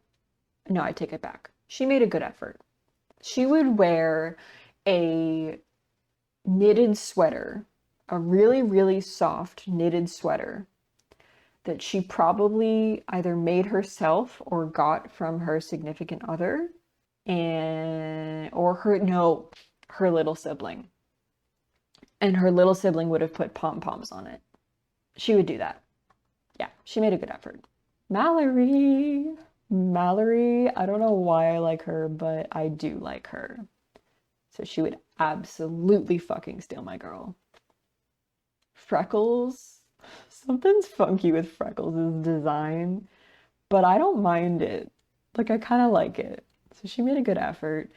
No, I take it back. She made a good effort. She would wear a knitted sweater, a really, really soft knitted sweater that she probably either made herself or got from her significant other, and or her no, her little sibling. And her little sibling would have put pom-poms on it. She would do that. Yeah, she made a good effort. Mallory. Mallory, I don't know why I like her, but I do like her. So she would absolutely fucking steal my girl. Freckles. Something's funky with Freckles' design, but I don't mind it. Like, I kind of like it. So she made a good effort.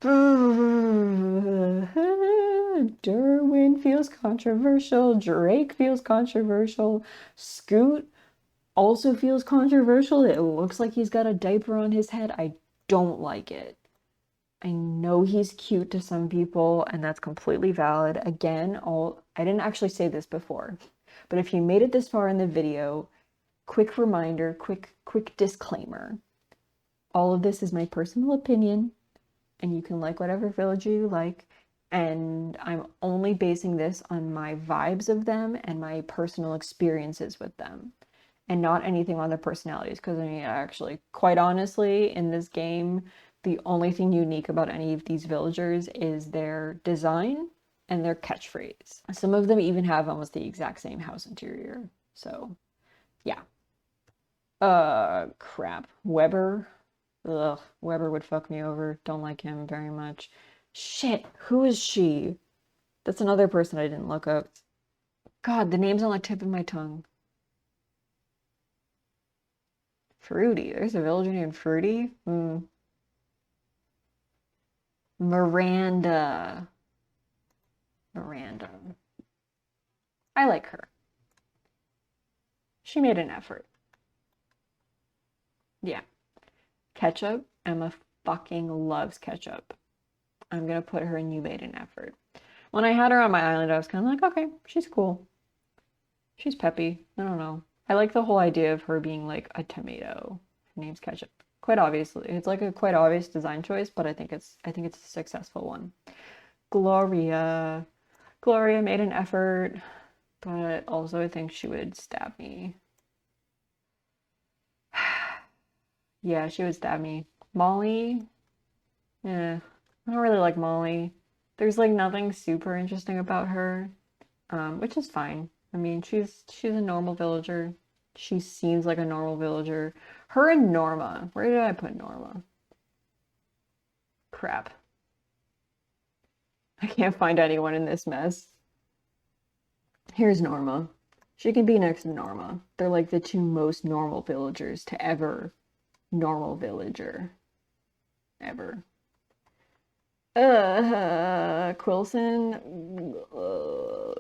Derwin feels controversial. Drake feels controversial. Scoot also feels controversial. It looks like he's got a diaper on his head. I don't like it. I know he's cute to some people, and that's completely valid. Again, I didn't actually say this before, but if you made it this far in the video, quick reminder, quick disclaimer. All of this is my personal opinion, and you can like whatever villager you like, and I'm only basing this on my vibes of them and my personal experiences with them, and not anything on their personalities, because I mean, actually, quite honestly, in this game, the only thing unique about any of these villagers is their design and their catchphrase. Some of them even have almost the exact same house interior. So, yeah. Crap. Weber. Ugh, Weber would fuck me over. Don't like him very much. Shit, who is she? That's another person I didn't look up. God, the name's on the tip of my tongue. Fruity. There's a villager named Fruity? Miranda. Miranda. I like her. She made an effort. Yeah. Ketchup. Emma fucking loves ketchup. I'm gonna put her in you made an effort. When I had her on my island, I was kind of like, okay, she's cool. She's peppy. I don't know. I like the whole idea of her being like a tomato. Her name's Ketchup. Quite obviously, it's like a quite obvious design choice, but I think it's a successful one. Gloria. Gloria made an effort, but also I think she would stab me. Yeah, she would stab me. Molly. Yeah, I don't really like Molly. There's like nothing super interesting about her, which is fine. I mean, she's a normal villager. She seems like a normal villager. Her and Norma. Where did I put Norma? Crap. I can't find anyone in this mess. Here's Norma. She can be next to Norma. They're like the two most normal villagers to ever normal villager. Ever. Quilson.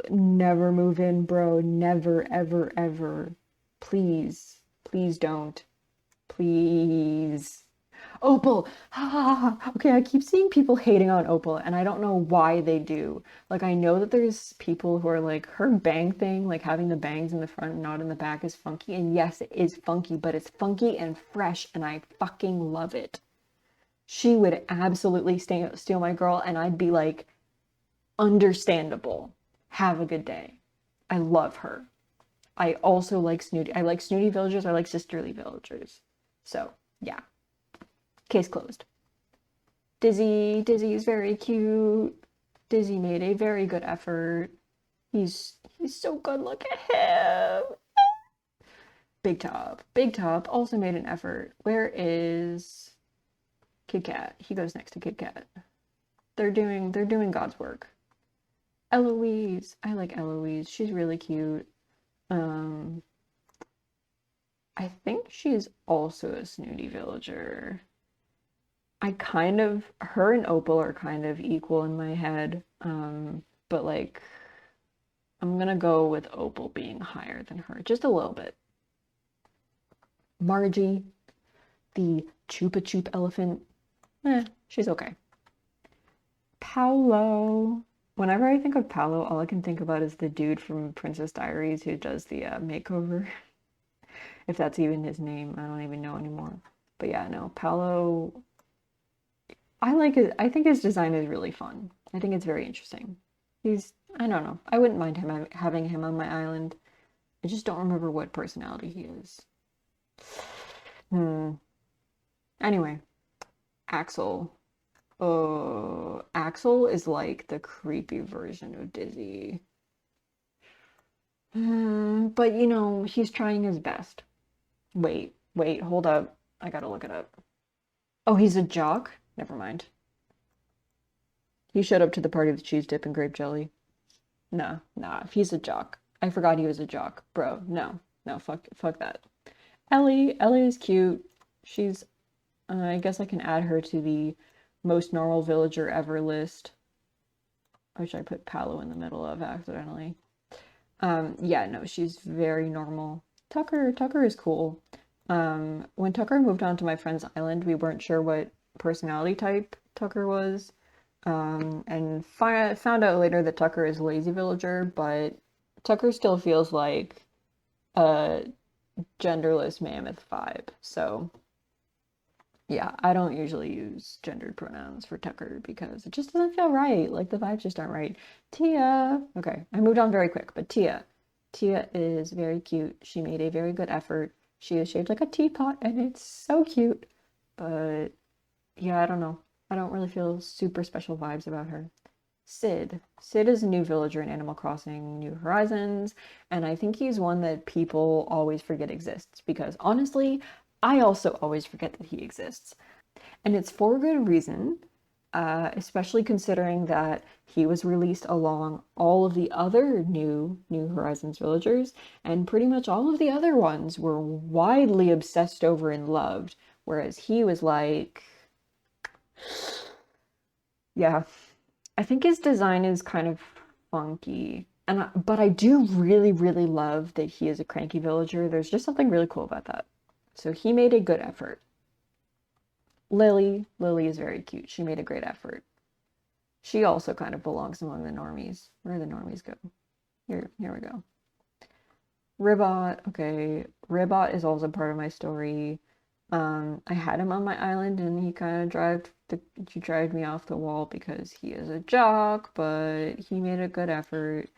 Never move in, bro. Never, ever, ever. Please. Please don't. Please. Opal. Okay, I keep seeing people hating on Opal, and I don't know why they do. Like, I know that there's people who are like, her bang thing, like having the bangs in the front and not in the back is funky. And yes, it is funky, but it's funky and fresh, and I fucking love it. She would absolutely steal my girl, and I'd be like, understandable. Have a good day. I love her. I also like snooty. I like snooty villagers. I like sisterly villagers. So, yeah. Case closed. Dizzy. Dizzy is very cute. Dizzy made a very good effort. He's so good. Look at him. Big Top. Big Top also made an effort. Where is Kit Kat? He goes next to Kit Kat. They're doing God's work. Eloise. I like Eloise. She's really cute. I think she's also a snooty villager. Her and Opal are kind of equal in my head. But like, I'm gonna go with Opal being higher than her, just a little bit. Margie, the Chupa Chup elephant, she's okay. Paolo. Whenever I think of Paolo, all I can think about is the dude from Princess Diaries who does the makeover. If that's even his name, I don't even know anymore. But yeah, no, Paolo, I like it. I think his design is really fun. I think it's very interesting. I don't know. I wouldn't mind having him on my island. I just don't remember what personality he is. Anyway, Axel. Axel is like the creepy version of Dizzy. But you know, he's trying his best. Wait, hold up. I gotta look it up. Oh, he's a jock? Never mind. He showed up to the party with cheese dip and grape jelly. Nah, he's a jock. I forgot he was a jock. Bro, no. No, fuck that. Ellie is cute. She's, I guess I can add her to the most normal villager ever list, which I put Paolo in the middle of accidentally. Yeah, no, she's very normal. Tucker is cool. When Tucker moved on to my friend's island, we weren't sure what personality type Tucker was. And found out later that Tucker is lazy villager, but Tucker still feels like a genderless mammoth vibe. So yeah, I don't usually use gendered pronouns for Tucker because it just doesn't feel right. Like the vibes just aren't right. Tia. Okay, I moved on very quick, but Tia. Tia is very cute. She made a very good effort. She is shaped like a teapot and it's so cute. But yeah, I don't know. I don't really feel super special vibes about her. Sid. Sid is a new villager in Animal Crossing New Horizons, and I think he's one that people always forget exists because honestly, I also always forget that he exists. And it's for good reason, especially considering that he was released along all of the other New Horizons villagers, and pretty much all of the other ones were widely obsessed over and loved, whereas he was like, yeah, I think his design is kind of funky. But I do really, really love that he is a cranky villager. There's just something really cool about that. So he made a good effort. Lily is very cute. She made a great effort. She also kind of belongs among the normies. Where do the normies go? Here we go. Ribbot. Okay, Ribbot is also part of my story. I had him on my island and he kind of drive me off the wall because he is a jock, but he made a good effort.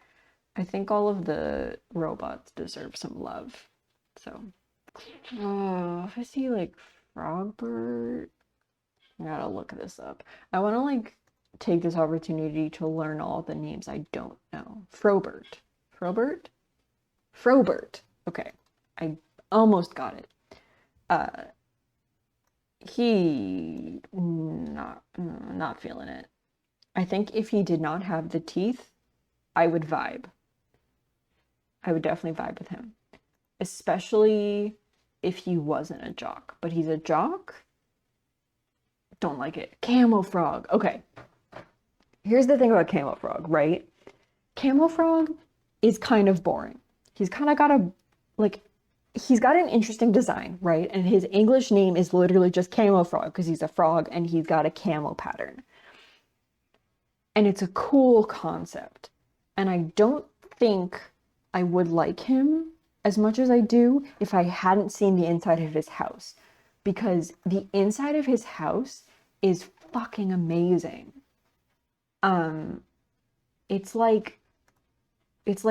I think all of the robots deserve some love. So, I see like Frogbert. I gotta look this up. I want to like take this opportunity to learn all the names I don't know. Frobert. Frobert? Frobert. Okay. I almost got it. He not feeling it. I think if he did not have the teeth, I would vibe. I would definitely vibe with him. Especially if he wasn't a jock. But he's a jock? Don't like it. Camo Frog. Okay. Here's the thing about Camo Frog, right? Camo Frog is kind of boring. He's kind of got a, like, he's got an interesting design, right? And his English name is literally just Camo Frog because he's a frog and he's got a camo pattern. And it's a cool concept. And I don't think I would like him as much as I do if I hadn't seen the inside of his house. Because the inside of his house is fucking amazing. It's like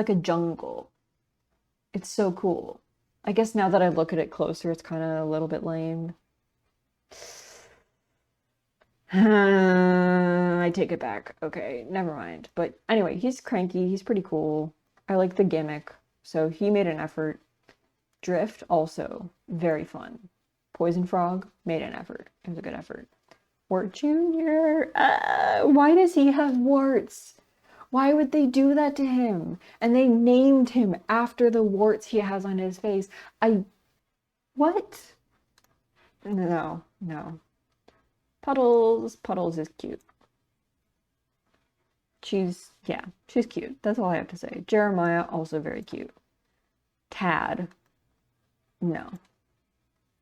a jungle. It's so cool. I guess now that I look at it closer, it's kind of a little bit lame. I take it back. Okay, never mind. But anyway, he's cranky. He's pretty cool. I like the gimmick. So he made an effort. Drift, also very fun. Poison Frog made an effort. It was a good effort. Wart Jr. Why does he have warts? Why would they do that to him? And they named him after the warts he has on his face. What? No. Puddles is cute. She's cute. That's all I have to say. Jeremiah, also very cute. Tad, no.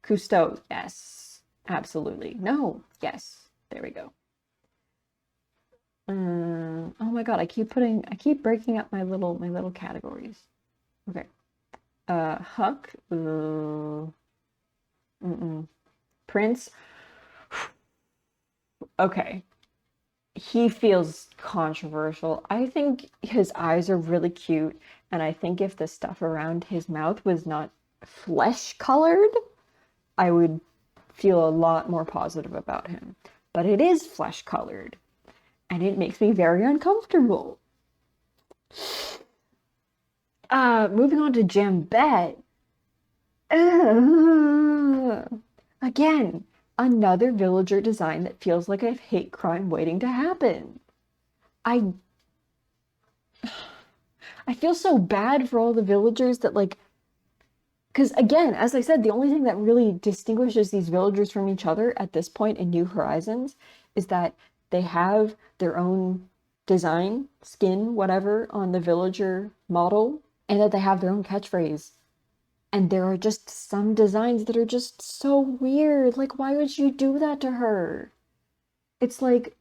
Cousteau, yes. Absolutely. No, yes. There we go. Oh my god, I keep breaking up my little categories. Okay. Huck. Prince. Okay. He feels controversial. I think his eyes are really cute, and I think if the stuff around his mouth was not flesh colored, I would feel a lot more positive about him. But it is flesh colored, and it makes me very uncomfortable. Moving on to Jambette. Again, another villager design that feels like a hate crime waiting to happen. I feel so bad for all the villagers that like, because again, as I said, the only thing that really distinguishes these villagers from each other at this point in New Horizons is that they have their own design, skin, whatever, on the villager model, and that they have their own catchphrase. And there are just some designs that are just so weird. Like, why would you do that to her? It's like,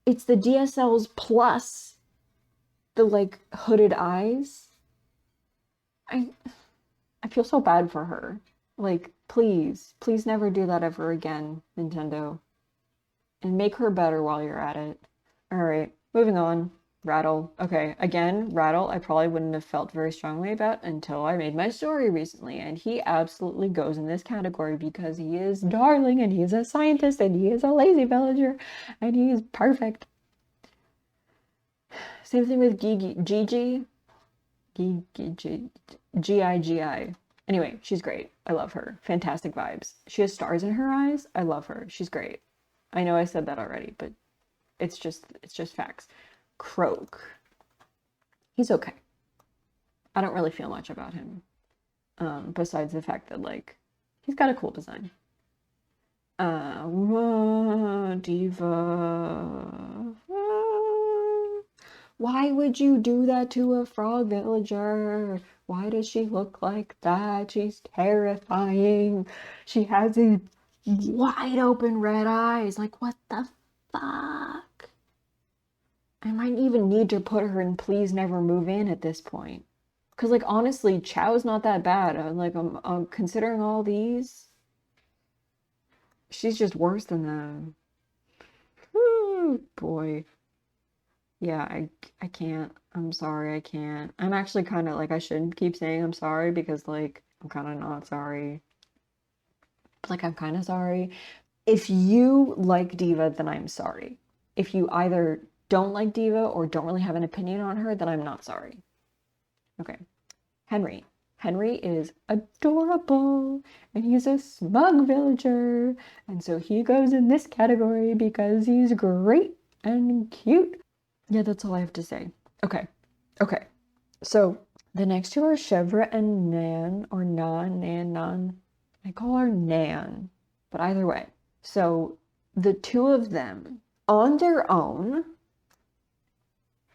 it's the DSLs plus the like hooded eyes. I I feel so bad for her. Like, please, please never do that ever again, Nintendo. And make her better while you're at it. Alright, moving on. Rattle. Okay, again, Rattle I probably wouldn't have felt very strongly about until I made my story recently, and he absolutely goes in this category because he is darling, and he's a scientist, and he is a lazy villager, and he's perfect. Same thing with Gigi. Gigi. Anyway, she's great. I love her. Fantastic vibes. She has stars in her eyes. I love her. She's great. I know I said that already, but it's just facts. Croak. He's okay. I don't really feel much about him. Besides the fact that like he's got a cool design. Diva. Why would you do that to a frog villager? Why does she look like that? She's terrifying. She has these wide open red eyes. Like, what the fuck? I might even need to put her in Please Never Move In at this point. Because, like, honestly, Chow's not that bad. I'm considering all these, she's just worse than them. Ooh, boy. Yeah, I can't. I'm sorry, I can't. I'm actually kind of like, I shouldn't keep saying I'm sorry because like I'm kind of not sorry. But, like I'm kind of sorry. If you like Diva, then I'm sorry. If you either don't like Diva or don't really have an opinion on her, then I'm not sorry. Okay. Henry. Henry is adorable and he's a smug villager. And so he goes in this category because he's great and cute. Yeah, that's all I have to say. Okay. Okay. So the next two are Chevra and Nan, or Nan. I call her Nan, but either way. So the two of them on their own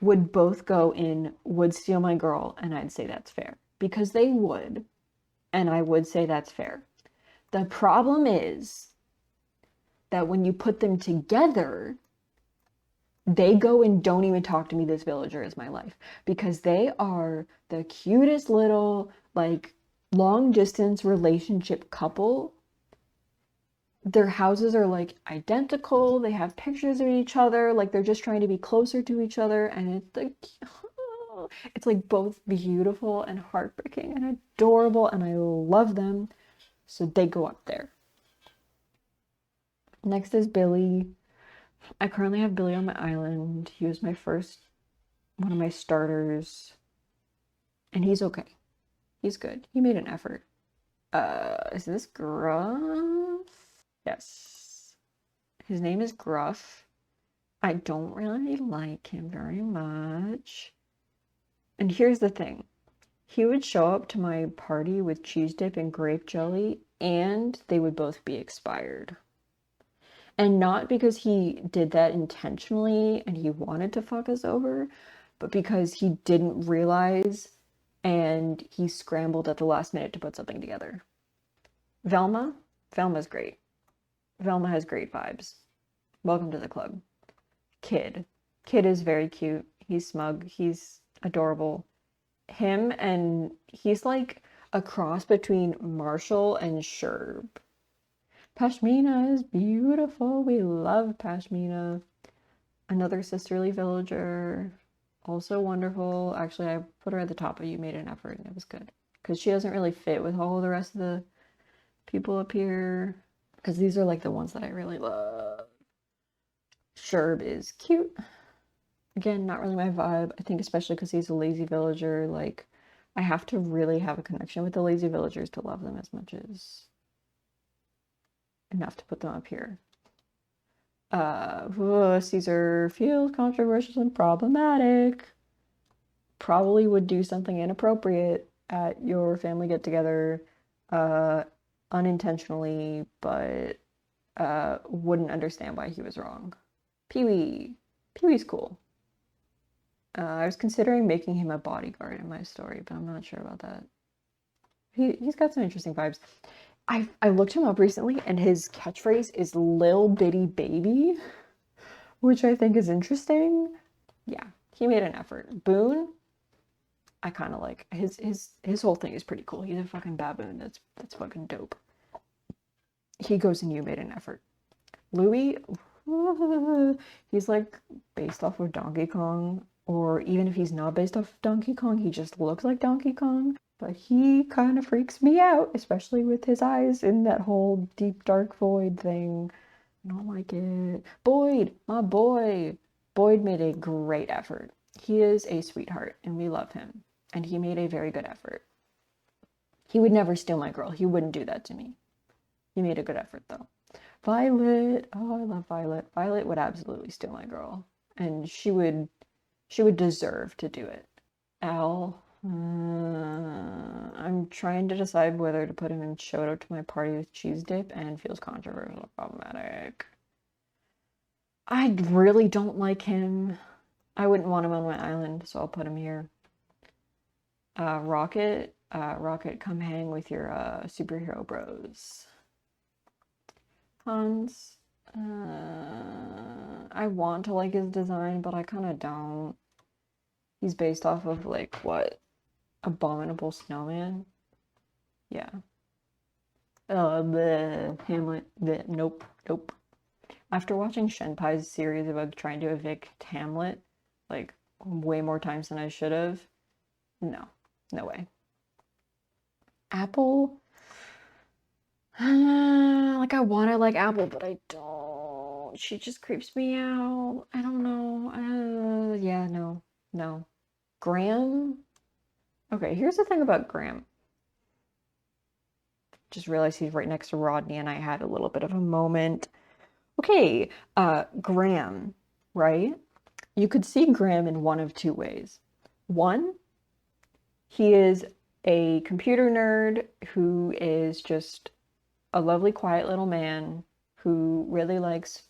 would both go in Would Steal My Girl, and I'd say that's fair. Because they would, and I would say that's fair. The problem is that when you put them together, they go and don't even talk to me, this villager is my life, because they are the cutest little like long distance relationship couple. Their houses are like identical, they have pictures of each other, like they're just trying to be closer to each other, and it's like it's like both beautiful and heartbreaking and adorable, and I love them, so they go up there. Next is Billy. I currently have Billy on my island. He was my first, one of my starters. And he's okay. He's good. He made an effort. Is this Gruff? Yes. His name is Gruff. I don't really like him very much. And here's the thing. He would show up to my party with cheese dip and grape jelly, and they would both be expired. And not because he did that intentionally and he wanted to fuck us over, but because he didn't realize and he scrambled at the last minute to put something together. Velma's great. Velma has great vibes. Welcome to the club. Kid is very cute. He's smug. He's adorable. Him, and he's like a cross between Marshall and Sherb. Pashmina is beautiful. We love Pashmina. Another sisterly villager. Also wonderful. Actually, I put her at the top, but you made an effort and it was good. Because she doesn't really fit with all the rest of the people up here. Because these are like the ones that I really love. Sherb is cute. Again, not really my vibe. I think especially because he's a lazy villager. Like, I have to really have a connection with the lazy villagers to love them as much as enough to put them up here. Caesar feels controversial and problematic. probably would do something inappropriate at your family get-together, uh, unintentionally, but wouldn't understand why he was wrong. Pee-wee. Pee-wee's cool. I was considering making him a bodyguard in my story, but I'm not sure about that. He's got some interesting vibes. I looked him up recently, and his catchphrase is "Lil Bitty Baby," which I think is interesting. Yeah, he made an effort. Boone, I kind of like his whole thing is pretty cool. He's a fucking baboon. That's fucking dope. He goes and you made an effort. Louis, he's like based off of Donkey Kong, or even if he's not based off of Donkey Kong, he just looks like Donkey Kong. But he kind of freaks me out, especially with his eyes in that whole deep dark void thing. I don't like it. Boyd, my boy. Boyd made a great effort. He is a sweetheart, and we love him. And he made a very good effort. He would never steal my girl. He wouldn't do that to me. He made a good effort, though. Violet. Oh, I love Violet. Violet would absolutely steal my girl. And she would deserve to do it. Al. I'm trying to decide whether to put him in showed up to my party with cheese dip and feels controversial or problematic. I really don't like him. I wouldn't want him on my island, so I'll put him here. Rocket. Rocket, come hang with your superhero bros. Hans. I want to like his design, but I kind of don't. He's based off of, like, what? Abominable Snowman? Yeah. Hamlet. Nope. Nope. After watching Shenpai's series about trying to evict Hamlet, like, way more times than I should have, no. No way. Apple? Like, I want to like Apple, but I don't. She just creeps me out. I don't know. Yeah, no. No. Graham? Okay, here's the thing about Graham. Just realized he's right next to Rodney, and I had a little bit of a moment. Okay, Graham, right? You could see Graham in one of two ways. One, he is a computer nerd who is just a lovely, quiet little man who really likes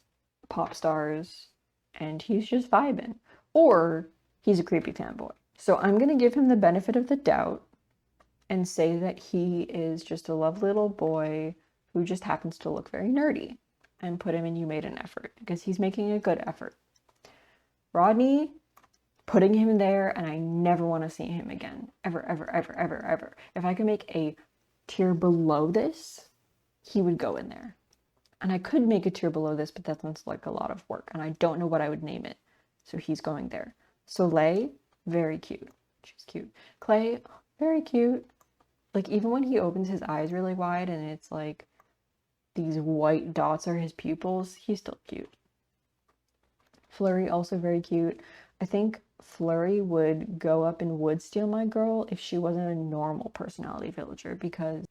pop stars, and he's just vibing. Or he's a creepy fanboy. So I'm going to give him the benefit of the doubt and say that he is just a lovely little boy who just happens to look very nerdy, and put him in You Made an Effort, because he's making a good effort. Rodney, putting him there, and I never want to see him again. Ever, ever, ever, ever, ever. If I could make a tier below this, he would go in there. And I could make a tier below this, but that sounds like a lot of work, and I don't know what I would name it. So he's going there. Soleil, very cute. She's cute. Clay, very cute. Like, even when he opens his eyes really wide and it's like these white dots are his pupils, he's still cute. Flurry, also very cute. I think Flurry would go up and would steal my girl if she wasn't a normal personality villager, because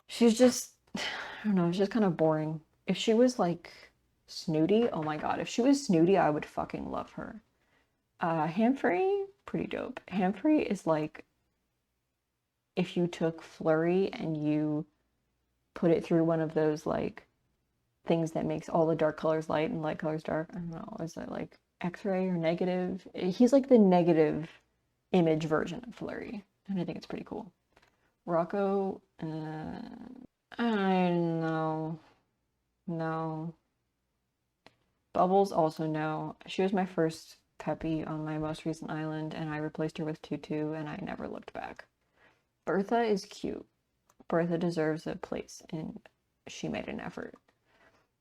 she's just, I don't know, it's just kind of boring. If she was like snooty, oh my god, if she was snooty, I would fucking love her. Hamfrey, pretty dope. Hamfrey is like if you took Flurry and you put it through one of those, like, things that makes all the dark colors light and light colors dark. I don't know, is it like X-ray or negative? He's like the negative image version of Flurry, and I think it's pretty cool. Rocco, I know. No. Bubbles, also no. She was my first Peppy on my most recent island, and I replaced her with Tutu, and I never looked back. Bertha is cute. Bertha deserves a place, and she made an effort.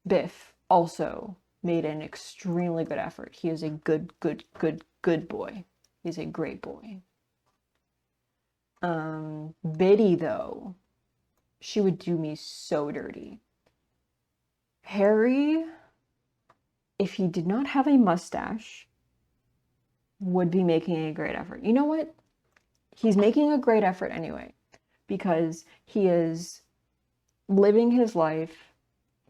Biff also made an extremely good effort. He is a good boy. He's a great boy. Biddy, though, she would do me so dirty. Harry, if he did not have a mustache, would be making a great effort. You know what? He's making a great effort anyway, because he is living his life.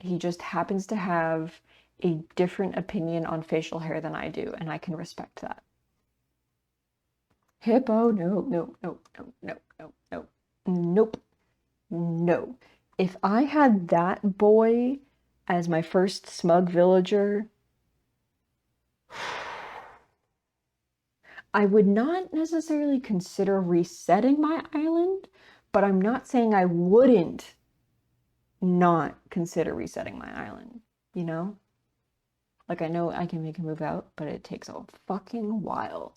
He just happens to have a different opinion on facial hair than I do, and I can respect that. Hippo, no, no, no, no, no, no, no, nope, no. If I had that boy as my first smug villager, I would not necessarily consider resetting my island, but I'm not saying I wouldn't not consider resetting my island, you know? Like, I know I can make a move out, but it takes a fucking while.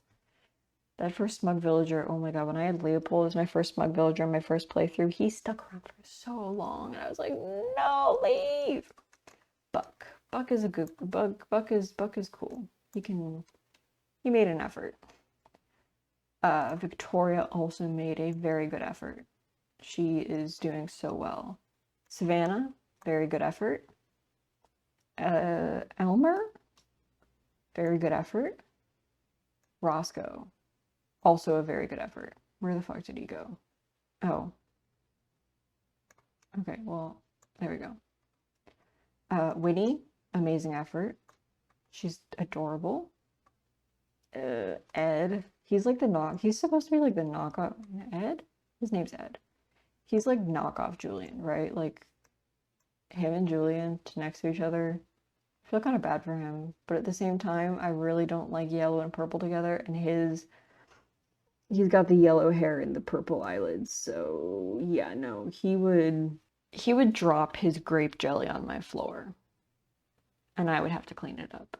That first smug villager, oh my god, when I had Leopold as my first smug villager in my first playthrough, he stuck around for so long, and I was like, no, leave! Buck. Buck is a good Buck is cool. He made an effort. Victoria also made a very good effort. She is doing so well. Savannah, very good effort. Elmer, very good effort. Roscoe, also a very good effort. Where the fuck did he go? Oh. Okay, well, there we go. Winnie, amazing effort. She's adorable. Ed, he's like he's supposed to be like the knockoff. Ed? His name's Ed. He's like knockoff Julian, right? Like, him and Julian next to each other. I feel kind of bad for him, but at the same time, I really don't like yellow and purple together, and he's got the yellow hair and the purple eyelids, so yeah, no, he would drop his grape jelly on my floor, and I would have to clean it up.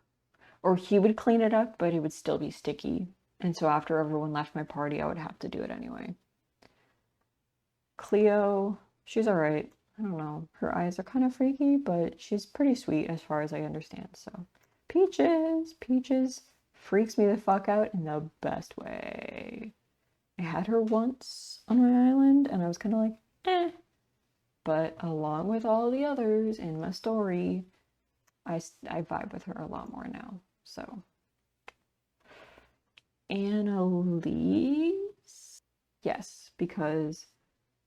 Or he would clean it up, but it would still be sticky, and so after everyone left my party, I would have to do it anyway. Cleo, she's alright. I don't know. Her eyes are kind of freaky, but she's pretty sweet as far as I understand. So, Peaches freaks me the fuck out in the best way. I had her once on my island, and I was kind of like, eh. But along with all the others in my story, I vibe with her a lot more now. So, Annalise, yes, because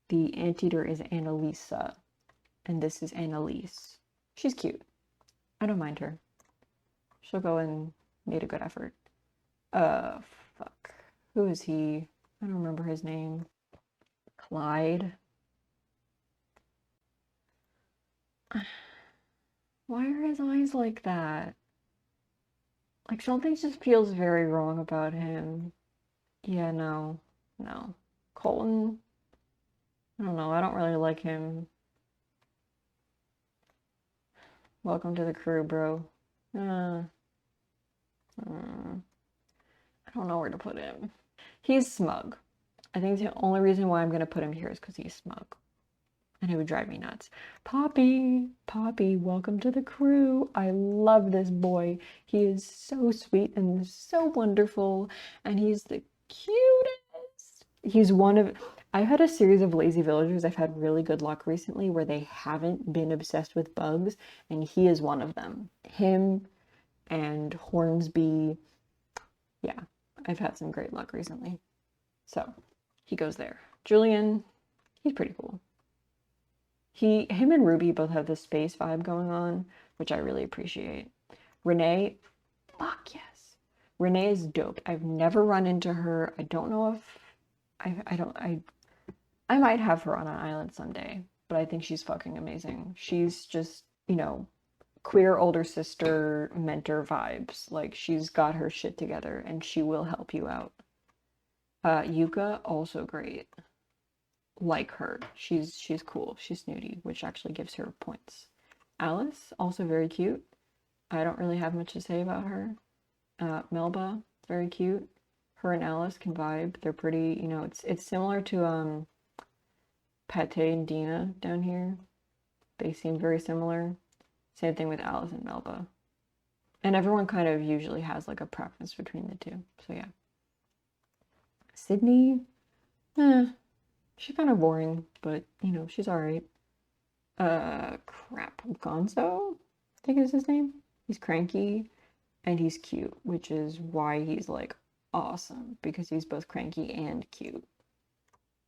the anteater is Annalisa, and this is Annalise. She's cute. I don't mind her. She'll go and made a good effort. Fuck. Who is he? I don't remember his name. Clyde. Why are his eyes like that? Like, something just feels very wrong about him. Yeah, no. No. Colton, I don't know. I don't really like him. Welcome to the crew, bro. I don't know where to put him. He's smug. I think the only reason why I'm going to put him here is because he's smug. And it would drive me nuts. Poppy, welcome to the crew. I love this boy. He is so sweet and so wonderful. And he's the cutest. He's one of... I've had a series of lazy villagers. I've had really good luck recently where they haven't been obsessed with bugs. And he is one of them. Him and Hornsby. Yeah, I've had some great luck recently. So, he goes there. Julian, he's pretty cool. Him and Ruby both have this space vibe going on, which I really appreciate. Renee, fuck yes. Renee is dope. I've never run into her. I don't know if I might have her on an island someday, but I think she's fucking amazing. She's just, queer older sister mentor vibes. Like, she's got her shit together and she will help you out. Yuka, also great. Like her. She's cool. She's snooty, which actually gives her points. Alice, also very cute. I don't really have much to say about her. Melba, very cute. Her and Alice can vibe. They're pretty, it's similar to Pate and Dina down here. They seem very similar. Same thing with Alice and Melba. And everyone kind of usually has like a preference between the two. So yeah. Sydney, she's kind of boring, but she's alright. Crap. Gonzo, I think is his name. He's cranky and he's cute, which is why he's like awesome, because he's both cranky and cute.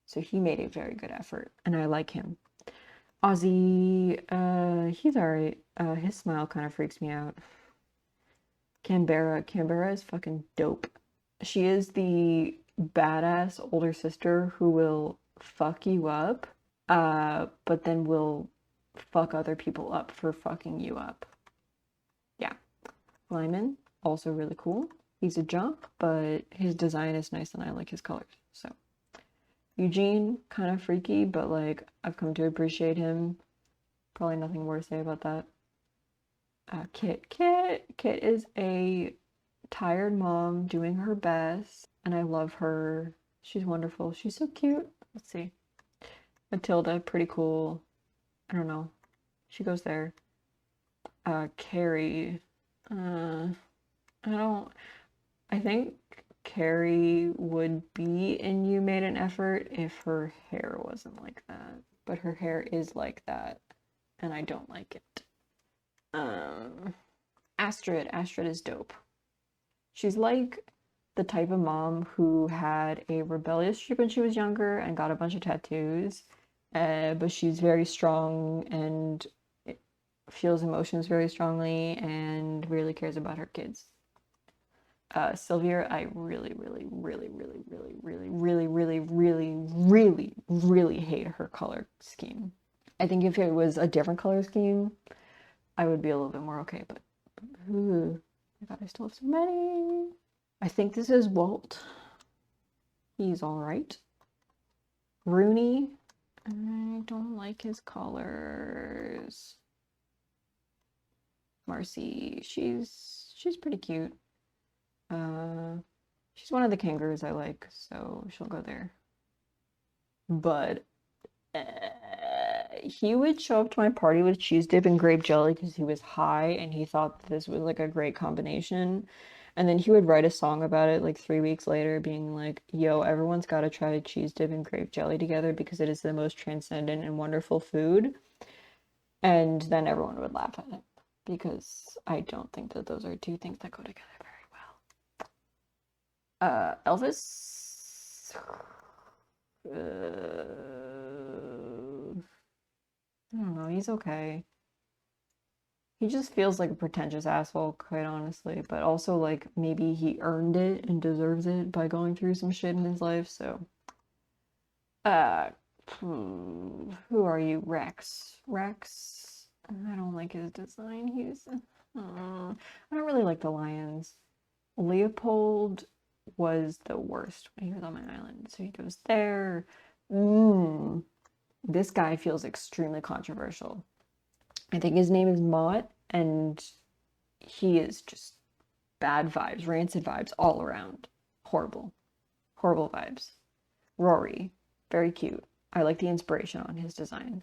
So he made a very good effort, and I like him. Ozzy, he's alright. His smile kind of freaks me out. Canberra is fucking dope. She is the badass older sister who will fuck you up, but then will fuck other people up for fucking you up. Yeah. Lyman, also really cool. He's a jump, but his design is nice and I like his colors. So Eugene, kind of freaky, but like I've come to appreciate him. Probably nothing more to say about that. Kit is a tired mom doing her best, and I love her. She's wonderful. She's so cute. Let's see. Matilda, pretty cool. I don't know. She goes there. Carrie. I don't. I think Carrie would be in You Made an Effort if her hair wasn't like that. But her hair is like that, and I don't like it. Astrid. Astrid is dope. She's like the type of mom who had a rebellious streak when she was younger and got a bunch of tattoos, but she's very strong and feels emotions very strongly and really cares about her kids. Sylvia, I really hate her color scheme. I think if it was a different color scheme, I would be a little bit more okay, but ooh, I thought I still have so many. I think this is Walt. He's all right. Rooney, I don't like his colors. Marcy, she's pretty cute. She's one of the kangaroos I like, so she'll go there. But he would show up to my party with cheese dip and grape jelly because he was high and he thought this was like a great combination. And then he would write a song about it like 3 weeks later, being like, yo, everyone's got to try cheese dip and grape jelly together because it is the most transcendent and wonderful food. And then everyone would laugh at it because I don't think that those are two things that go together very well. Elvis. I don't know, he's okay. He just feels like a pretentious asshole, quite honestly, but also like maybe he earned it and deserves it by going through some shit in his life, so. Who are you? Rex. Rex. I don't like his design. I don't really like the lions. Leopold was the worst when he was on my island, so he goes there. This guy feels extremely controversial. I think his name is Mott, and he is just bad vibes, rancid vibes all around. Horrible. Horrible vibes. Rory, very cute. I like the inspiration on his design.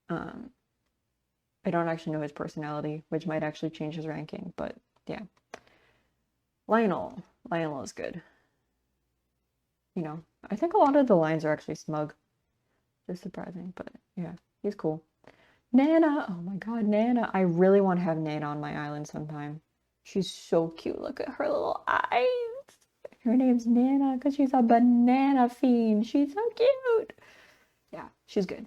I don't actually know his personality, which might actually change his ranking, but yeah. Lionel. Lionel is good. You know, I think a lot of the lions are actually smug. Just surprising, but yeah, he's cool. Nana, oh my god, Nana. I really want to have Nana on my island sometime. She's so cute. Look at her little eyes. Her name's Nana because she's a banana fiend. She's so cute. Yeah, she's good.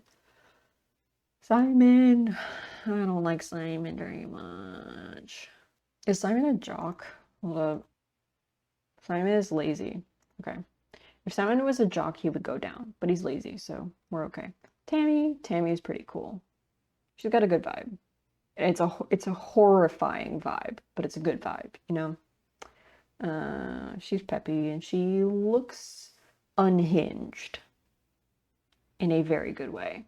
Simon. I don't like Simon very much. Is Simon a jock? Hold up. Simon is lazy. Okay. If Simon was a jock, he would go down, but he's lazy, so we're okay. Tammy. Tammy is pretty cool. She's got a good vibe. It's a horrifying vibe, but it's a good vibe, you know? She's peppy and she looks unhinged in a very good way.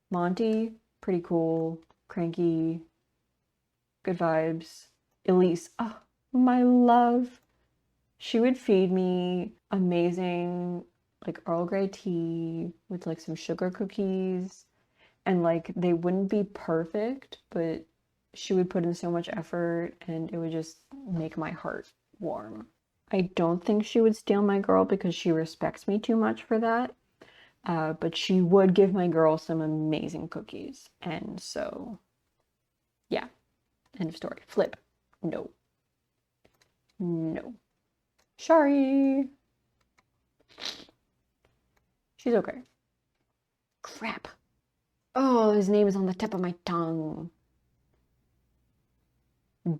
Monty, pretty cool, cranky, good vibes. Elise, oh, my love. She would feed me amazing, like Earl Grey tea with like some sugar cookies. And like they wouldn't be perfect, but she would put in so much effort and it would just make my heart warm. I don't think she would steal my girl because she respects me too much for that. But she would give my girl some amazing cookies. And so, yeah, end of story. Flip. No. No. Sorry. She's okay. Crap. Oh, his name is on the tip of my tongue.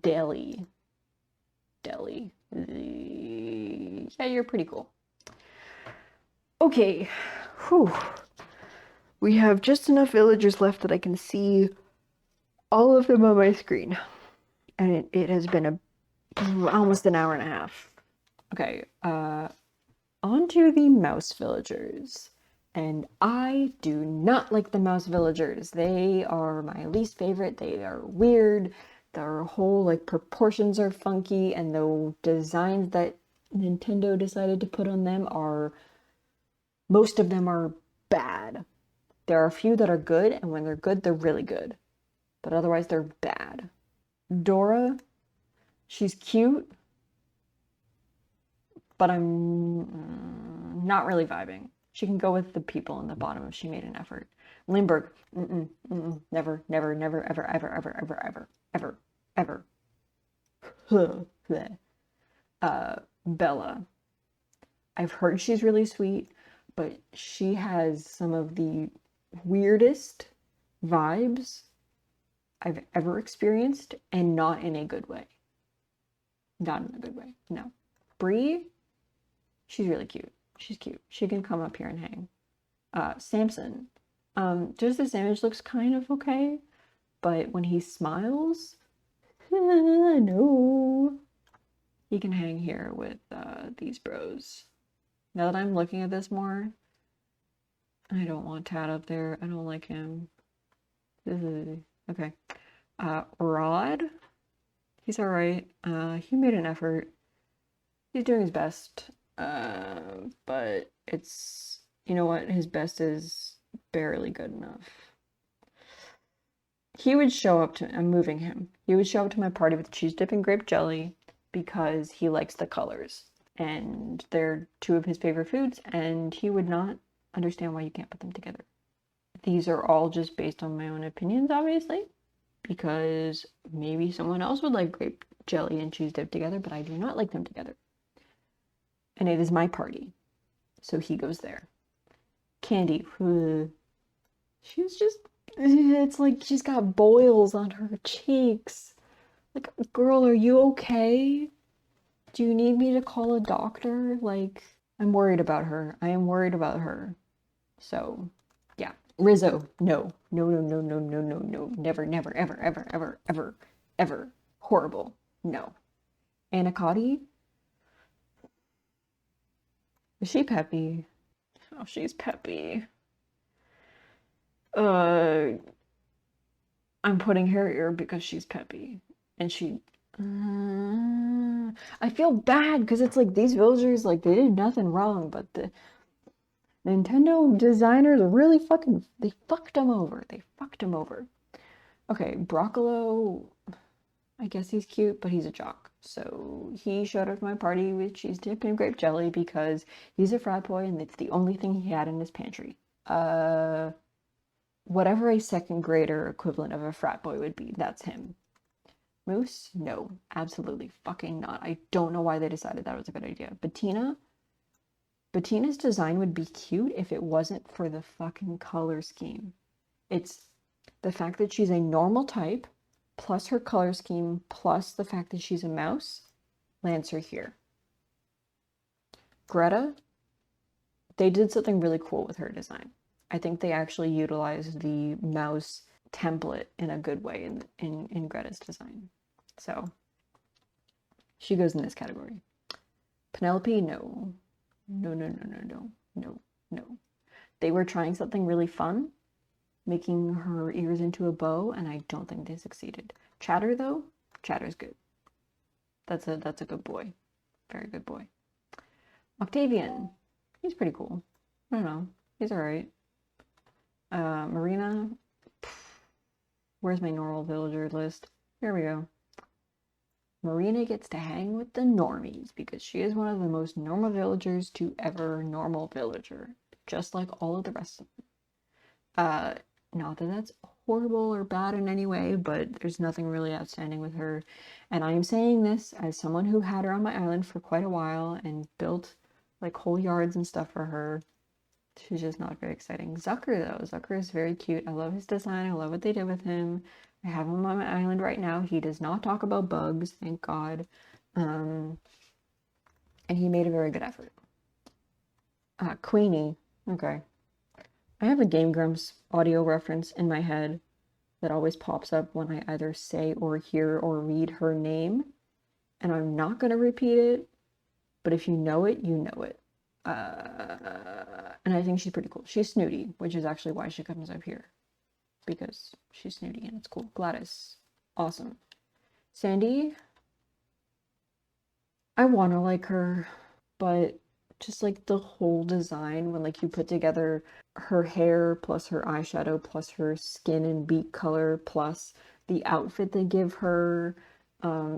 Deli. Yeah, you're pretty cool. Okay. Whew. We have just enough villagers left that I can see all of them on my screen. And it has been almost an hour and a half. Okay, on to the mouse villagers. And I do not like the mouse villagers. They are my least favorite. They are weird. Their whole like proportions are funky, and the designs that Nintendo decided to put on them are, most of them are bad. There are a few that are good, and when they're good, they're really good. But otherwise, they're bad. Dora, she's cute, but I'm not really vibing. She can go with the people in the bottom if she made an effort. Lindbergh, never, never, never, ever, ever, ever, ever, ever, ever, ever. Bella. I've heard she's really sweet, but she has some of the weirdest vibes I've ever experienced, and not in a good way. Not in a good way, no. Bree, she's really cute. She's cute. She can come up here and hang. Samson. Just this image looks kind of okay, but when he smiles, no. He can hang here with these bros. Now that I'm looking at this more, I don't want Tad up there. I don't like him. Okay. Rod. He's alright. He made an effort. He's doing his best. But it's, you know what? His best is barely good enough. He would show up to, I'm moving him. He would show up to my party with cheese dip and grape jelly because he likes the colors. And they're two of his favorite foods, and he would not understand why you can't put them together. These are all just based on my own opinions, obviously, because maybe someone else would like grape jelly and cheese dip together, but I do not like them together. And it is my party, so he goes there. Candy, she's just, it's like she's got boils on her cheeks. Like, girl, are you okay? Do you need me to call a doctor? Like, I'm worried about her. I am worried about her. So, yeah. Rizzo, no. No, no, no, no, no, no, no. Never, never, ever, ever, ever, ever, ever. Horrible. No. Anacotti? Is she peppy? Oh, she's peppy. I'm putting her here because she's peppy. And she... I feel bad because it's like these villagers, like, they did nothing wrong, but the Nintendo designers really fucking, they fucked them over. They fucked them over. Okay, Broccolo, I guess he's cute, but he's a jock. So he showed up to my party with cheese dip and grape jelly because he's a frat boy and it's the only thing he had in his pantry. Whatever a second grader equivalent of a frat boy would be, that's him. Moose? No, absolutely fucking not. I don't know why they decided that was a good idea. Bettina's design would be cute if it wasn't for the fucking color scheme. It's the fact that she's a normal type, plus her color scheme, plus the fact that she's a mouse, lands her here. Greta, they did something really cool with her design. I think they actually utilized the mouse template in a good way in Greta's design. So she goes in this category. Penelope, no. No, no, no, no, no, no, no. They were trying something really fun, making her ears into a bow, and I don't think they succeeded. Chatter, though, Chatter's good. That's a good boy. Very good boy. Octavian, he's pretty cool. I don't know. He's alright. Marina, where's my normal villager list? Here we go. Marina gets to hang with the normies because she is one of the most normal villagers to ever normal villager, just like all of the rest of them. Not that that's horrible or bad in any way, but there's nothing really outstanding with her. And I'm saying this as someone who had her on my island for quite a while and built like whole yards and stuff for her. She's just not very exciting. Zucker, though. Zucker is very cute. I love his design. I love what they did with him. I have him on my island right now. He does not talk about bugs, thank God. And he made a very good effort. Queenie. Okay. I have a Game Grumps audio reference in my head that always pops up when I either say or hear or read her name, and I'm not going to repeat it, but if you know it, you know it. And I think she's pretty cool. She's snooty, which is actually why she comes up here, because she's snooty and it's cool. Gladys, awesome. Sandy, I want to like her, but just like the whole design, when like you put together her hair plus her eyeshadow plus her skin and beak color plus the outfit they give her,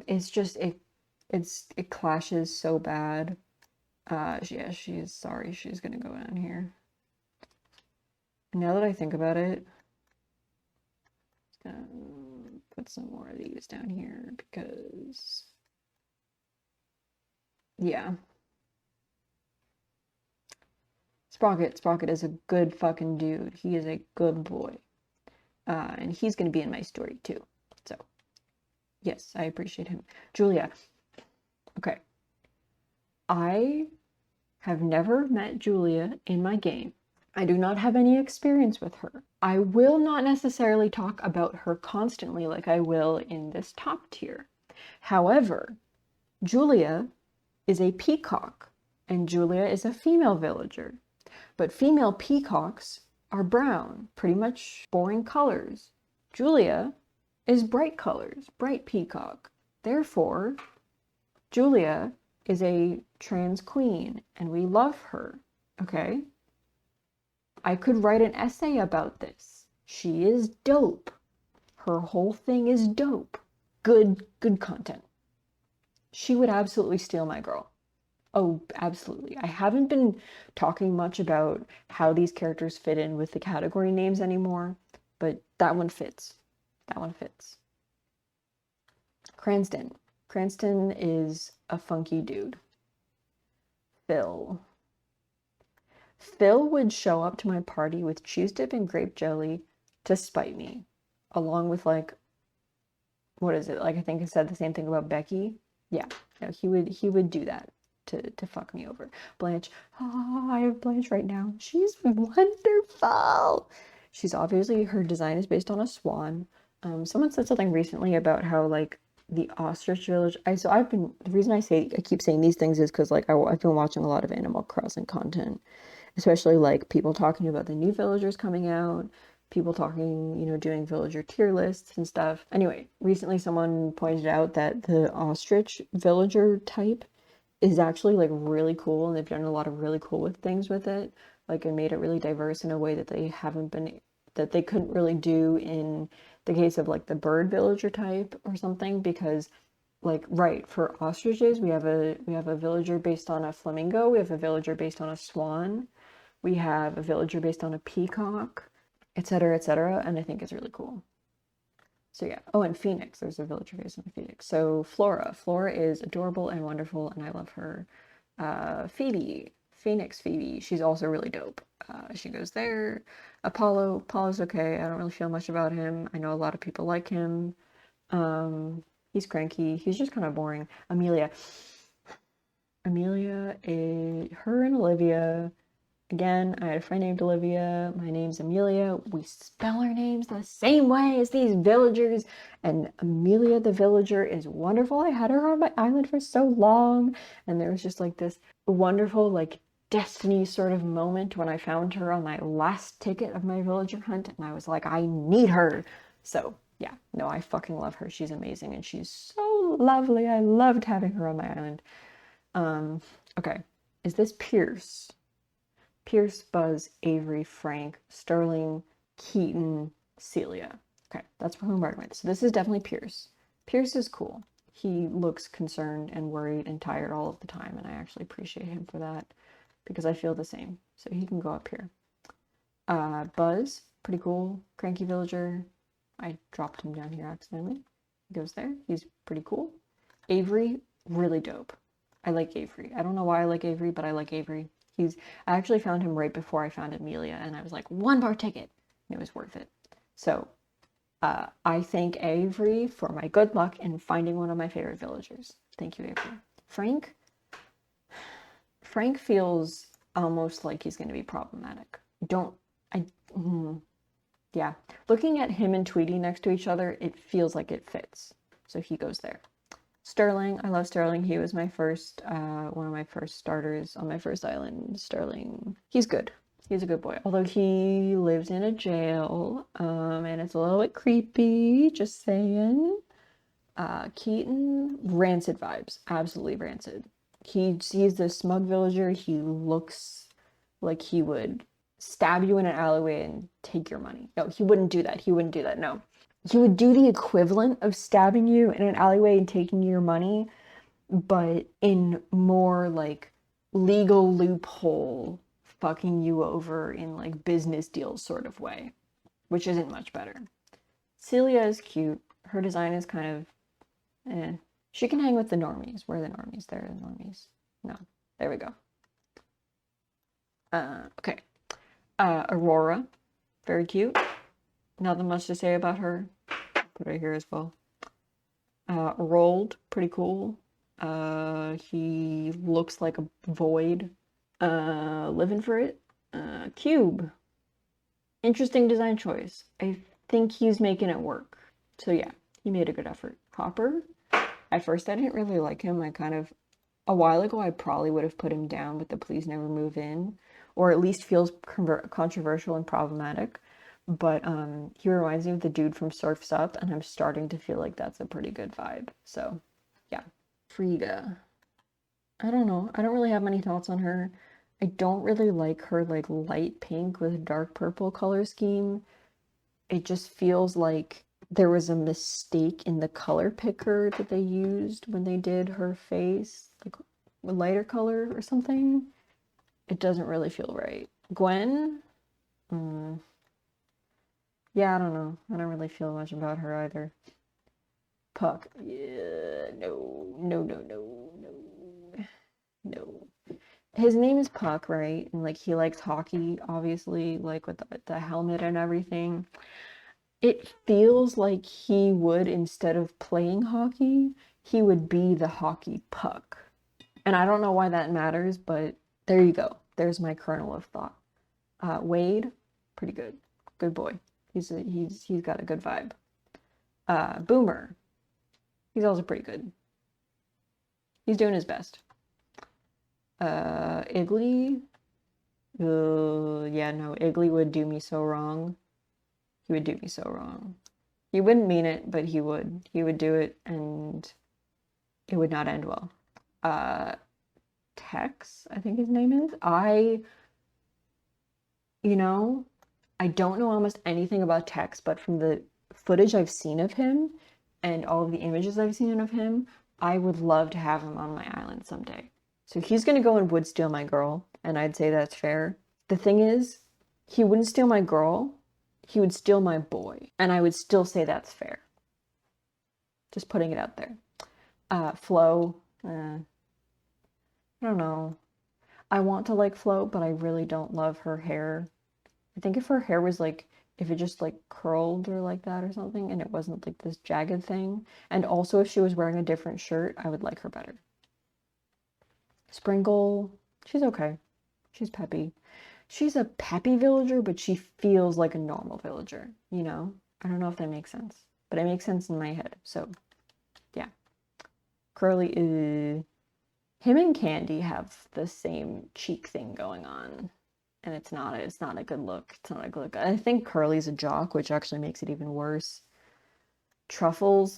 it's just it clashes so bad. Yeah, she's sorry, she's gonna go down here. Now that I think about it, I'm gonna put some more of these down here because yeah. Sprocket is a good fucking dude. He is a good boy. And he's going to be in my story too. So, yes, I appreciate him. Julia. Okay. I have never met Julia in my game. I do not have any experience with her. I will not necessarily talk about her constantly like I will in this top tier. However, Julia is a peacock, and Julia is a female villager. But female peacocks are brown, pretty much boring colors. Julia is bright colors, bright peacock. Therefore, Julia is a trans queen, and we love her, okay? I could write an essay about this. She is dope. Her whole thing is dope. Good content. She would absolutely steal my girl. Oh, absolutely. I haven't been talking much about how these characters fit in with the category names anymore, but that one fits. That one fits. Cranston. Cranston is a funky dude. Phil. Phil would show up to my party with cheese dip and grape jelly to spite me, along with like, what is it? Like I think I said the same thing about Becky. Yeah, no, he would do that to fuck me over. Blanche, oh, I have Blanche right now. She's wonderful. She's obviously, her design is based on a swan. Someone said something recently about how like the ostrich village. The reason I keep saying these things is because like I've been watching a lot of Animal Crossing content, especially like people talking about the new villagers coming out, people talking, doing villager tier lists and stuff. Anyway, recently someone pointed out that the ostrich villager type is actually like really cool, and they've done a lot of really cool things with it. Like it made it really diverse in a way that they couldn't really do in the case of like the bird villager type or something, because like right, for ostriches we have a villager based on a flamingo, we have a villager based on a swan, we have a villager based on a peacock, etc., and I think it's really cool. So yeah. Oh, and Phoenix. There's a villager based on Phoenix. So Flora. Flora is adorable and wonderful, and I love her. Phoebe. Phoenix Phoebe. She's also really dope. She goes there. Apollo. Apollo's okay. I don't really feel much about him. I know a lot of people like him. He's cranky. He's just kind of boring. Amelia. Amelia is her and Olivia. Again, I had a friend named Olivia. My name's Amelia. We spell our names the same way as these villagers. And Amelia the villager is wonderful. I had her on my island for so long. And there was just like this wonderful, like, destiny sort of moment when I found her on my last ticket of my villager hunt. And I was like, I need her. So, yeah, no, I fucking love her. She's amazing and she's so lovely. I loved having her on my island. Okay. Is this Pierce? Pierce, Buzz, Avery, Frank, Sterling, Keaton, Celia. Okay, that's where I'm starting with. So this is definitely Pierce. Pierce is cool. He looks concerned and worried and tired all of the time, and I actually appreciate him for that because I feel the same. So he can go up here. Buzz, pretty cool. Cranky villager. I dropped him down here accidentally. He goes there. He's pretty cool. Avery, really dope. I like Avery. I don't know why I like Avery, but I like Avery. I actually found him right before I found Amelia, and I was like, one more ticket. And it was worth it. So, I thank Avery for my good luck in finding one of my favorite villagers. Thank you, Avery. Frank feels almost like he's going to be problematic. Don't, I, yeah. Looking at him and Tweety next to each other, it feels like it fits. So he goes there. Sterling, I love Sterling. He was my first, one of my first starters on my first island. Sterling, he's good. He's a good boy. Although he lives in a jail, and it's a little bit creepy, just saying. Keaton, rancid vibes. Absolutely rancid. He's the smug villager. He looks like he would stab you in an alleyway and take your money. No, he wouldn't do that. He wouldn't do that. No. He would do the equivalent of stabbing you in an alleyway and taking your money, but in more like legal loophole fucking you over in like business deals sort of way, which isn't much better. Celia is cute. Her design is kind of she can hang with the normies. Where are the normies? There are the normies. No. There we go. Okay. Aurora. Very cute. Nothing much to say about her. Put it here as well. Rolled. Pretty cool. He looks like a void. Living for it. Cube. Interesting design choice. I think he's making it work. So yeah, he made a good effort. Hopper. At first, I didn't really like him. A while ago, I probably would have put him down with the please never move in, or at least feels controversial and problematic. But he reminds me of the dude from Surf's Up, and I'm starting to feel like that's a pretty good vibe. So, yeah. Frida. I don't know. I don't really have many thoughts on her. I don't really like her like light pink with dark purple color scheme. It just feels like there was a mistake in the color picker that they used when they did her face, like a lighter color or something. It doesn't really feel right. Gwen? Yeah, I don't know. I don't really feel much about her either. Puck? Yeah, no. His name is Puck, right? And like he likes hockey, obviously, like with the helmet and everything. It feels like he would, instead of playing hockey, he would be the hockey puck. And I don't know why that matters, but there you go. There's my kernel of thought. Wade, pretty good. Good boy. He's got a good vibe. Boomer, he's also pretty good. He's doing his best. Iggly, yeah, no, Iggly would do me so wrong. He would do me so wrong. He wouldn't mean it, but he would. He would do it, and it would not end well. Tex, I think his name is. I don't know almost anything about Tex, but from the footage I've seen of him and all of the images I've seen of him, I would love to have him on my island someday. So he's gonna go and would steal my girl, and I'd say that's fair. The thing is, he wouldn't steal my girl. He would steal my boy, and I would still say that's fair. Just putting it out there. Flo, I don't know. I want to like Flo, but I really don't love her hair. I think if her hair was like, if it just like curled or like that or something, and it wasn't like this jagged thing, and also if she was wearing a different shirt, I would like her better. Sprinkle, she's okay. She's peppy. She's a peppy villager, but she feels like a normal villager, you know? I don't know if that makes sense, but it makes sense in my head. So, yeah. Curly is... Him and Candy have the same cheek thing going on, and it's not a good look. It's not a good look. I think Curly's a jock, which actually makes it even worse. Truffles,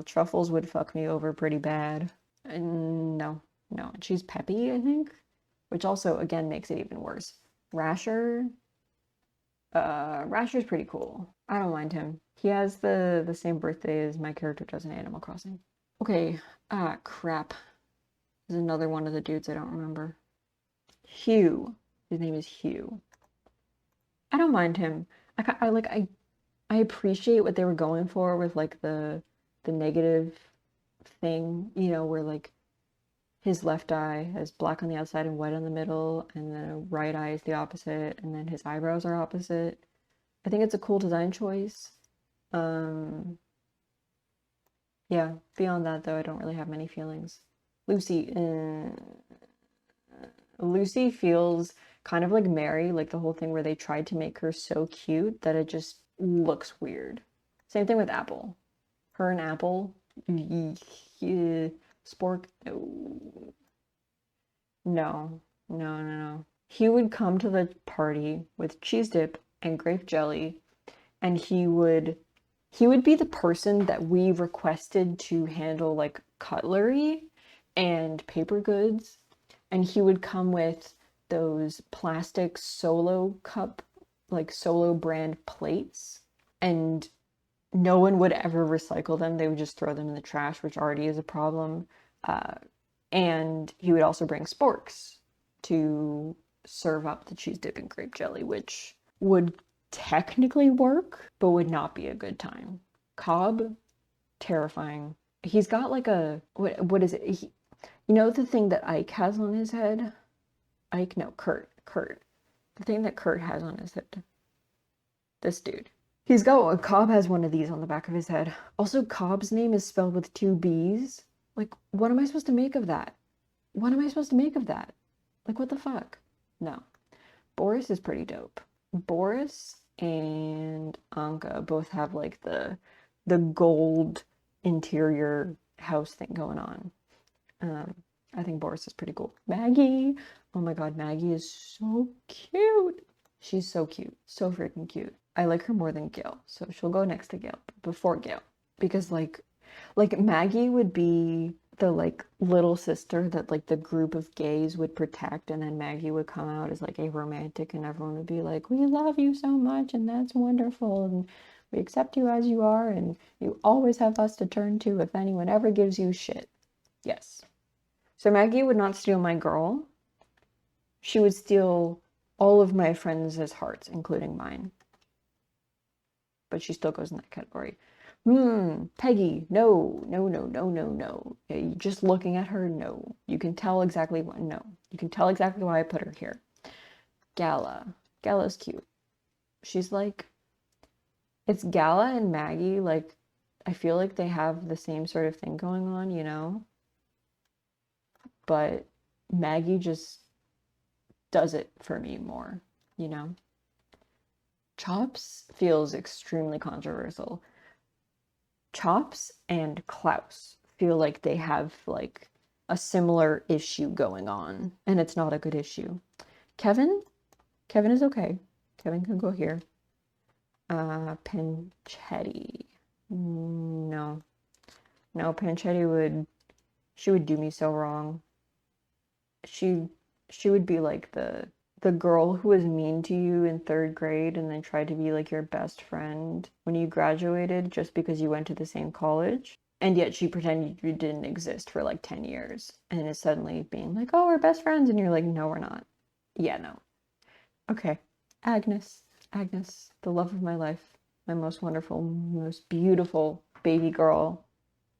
Truffles would fuck me over pretty bad. No. And she's peppy, I think, which also, again, makes it even worse. Rasher? Rasher's pretty cool. I don't mind him. He has the same birthday as my character does in Animal Crossing. Okay, crap. There's another one of the dudes I don't remember. Hugh. His name is Hugh. I don't mind him. I appreciate what they were going for with like the negative thing, where like his left eye has black on the outside and white on the middle, and then a right eye is the opposite, and then his eyebrows are opposite. I think it's a cool design choice. Yeah, beyond that though, I don't really have many feelings. Lucy, Lucy feels kind of like Mary, like the whole thing where they tried to make her so cute that it just looks weird. Same thing with Apple. Her and Apple. Spork. No. No. No, no, no. He would come to the party with cheese dip and grape jelly, and he would be the person that we requested to handle like cutlery and paper goods, and he would come with those plastic Solo cup, like Solo brand plates, and no one would ever recycle them. They would just throw them in the trash, which already is a problem. Uh, and he would also bring sporks to serve up the cheese dip and grape jelly, which would technically work, but would not be a good time. Cobb, terrifying. He's got like a what is it? You know the thing that Ike has on his head? Ike, no, Kurt. The thing that Kurt has on his head. This dude. Cobb has one of these on the back of his head. Also, Cobb's name is spelled with two B's. Like, what am I supposed to make of that? What am I supposed to make of that? Like, what the fuck? No. Boris is pretty dope. Boris and Anka both have like the gold interior house thing going on. I think Boris is pretty cool. Maggie, oh my god, Maggie is so cute. She's so cute, so freaking cute. I like her more than Gail, so she'll go next to Gail, before Gail, because like Maggie would be the like little sister that like the group of gays would protect, and then Maggie would come out as like a romantic, and everyone would be like, we love you so much, and that's wonderful, and we accept you as you are, and you always have us to turn to if anyone ever gives you shit. Yes. So Maggie would not steal my girl. She would steal all of my friends' hearts, including mine. But she still goes in that category. Peggy, no. Just looking at her, no. You can tell exactly what, no. You can tell exactly why I put her here. Gala. Gala's cute. She's like, it's Gala and Maggie, like, I feel like they have the same sort of thing going on, you know? But Maggie just does it for me more, you know? Chops feels extremely controversial. Chops and Klaus feel like they have like a similar issue going on, and it's not a good issue. Kevin is okay. Kevin can go here. Panchetti. No. Panchetti she would do me so wrong. She would be like the girl who was mean to you in 3rd grade and then tried to be like your best friend when you graduated just because you went to the same college. And yet she pretended you didn't exist for like 10 years and is suddenly being like, oh, we're best friends. And you're like, no, we're not. Yeah, no. Okay. Agnes, the love of my life, my most wonderful, most beautiful baby girl.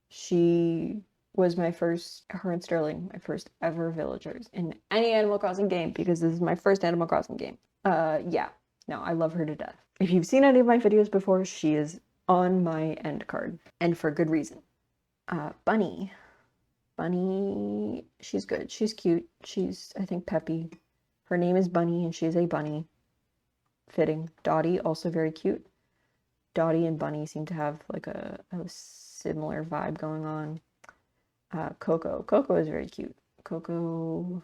She was her and Sterling, my first ever villagers in any Animal Crossing game, because this is my first Animal Crossing game. Yeah, no, I love her to death. If you've seen any of my videos before, she is on my end card, and for good reason. Bunny, she's good, she's cute, she's, I think, peppy. Her name is Bunny, and she's a bunny. Fitting. Dottie, also very cute. Dottie and Bunny seem to have like a similar vibe going on. Coco is very cute. Coco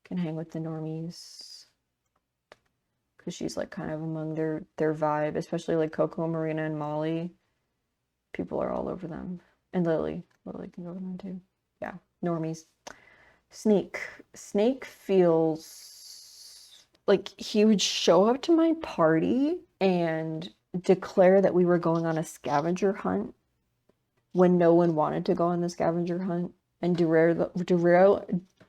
can hang with the normies because she's like kind of among their vibe, especially like Coco, Marina, and Molly. People are all over them. And Lily can go over them too. Yeah, normies. Snake feels like he would show up to my party and declare that we were going on a scavenger hunt when no one wanted to go on the scavenger hunt, and derail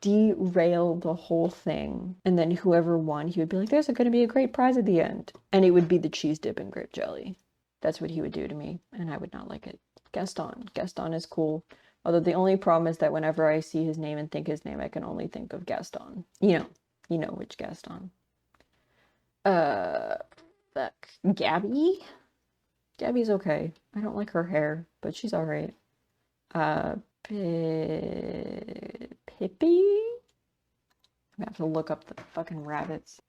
the whole thing. And then whoever won, he would be like, there's going to be a great prize at the end. And it would be the cheese dip and grape jelly. That's what he would do to me, and I would not like it. Gaston is cool. Although the only problem is that whenever I see his name and think his name, I can only think of Gaston. You know which Gaston. Fuck. Gabby? Gabby's okay. I don't like her hair, but she's alright. Pippi? gonna have to look up the fucking rabbits.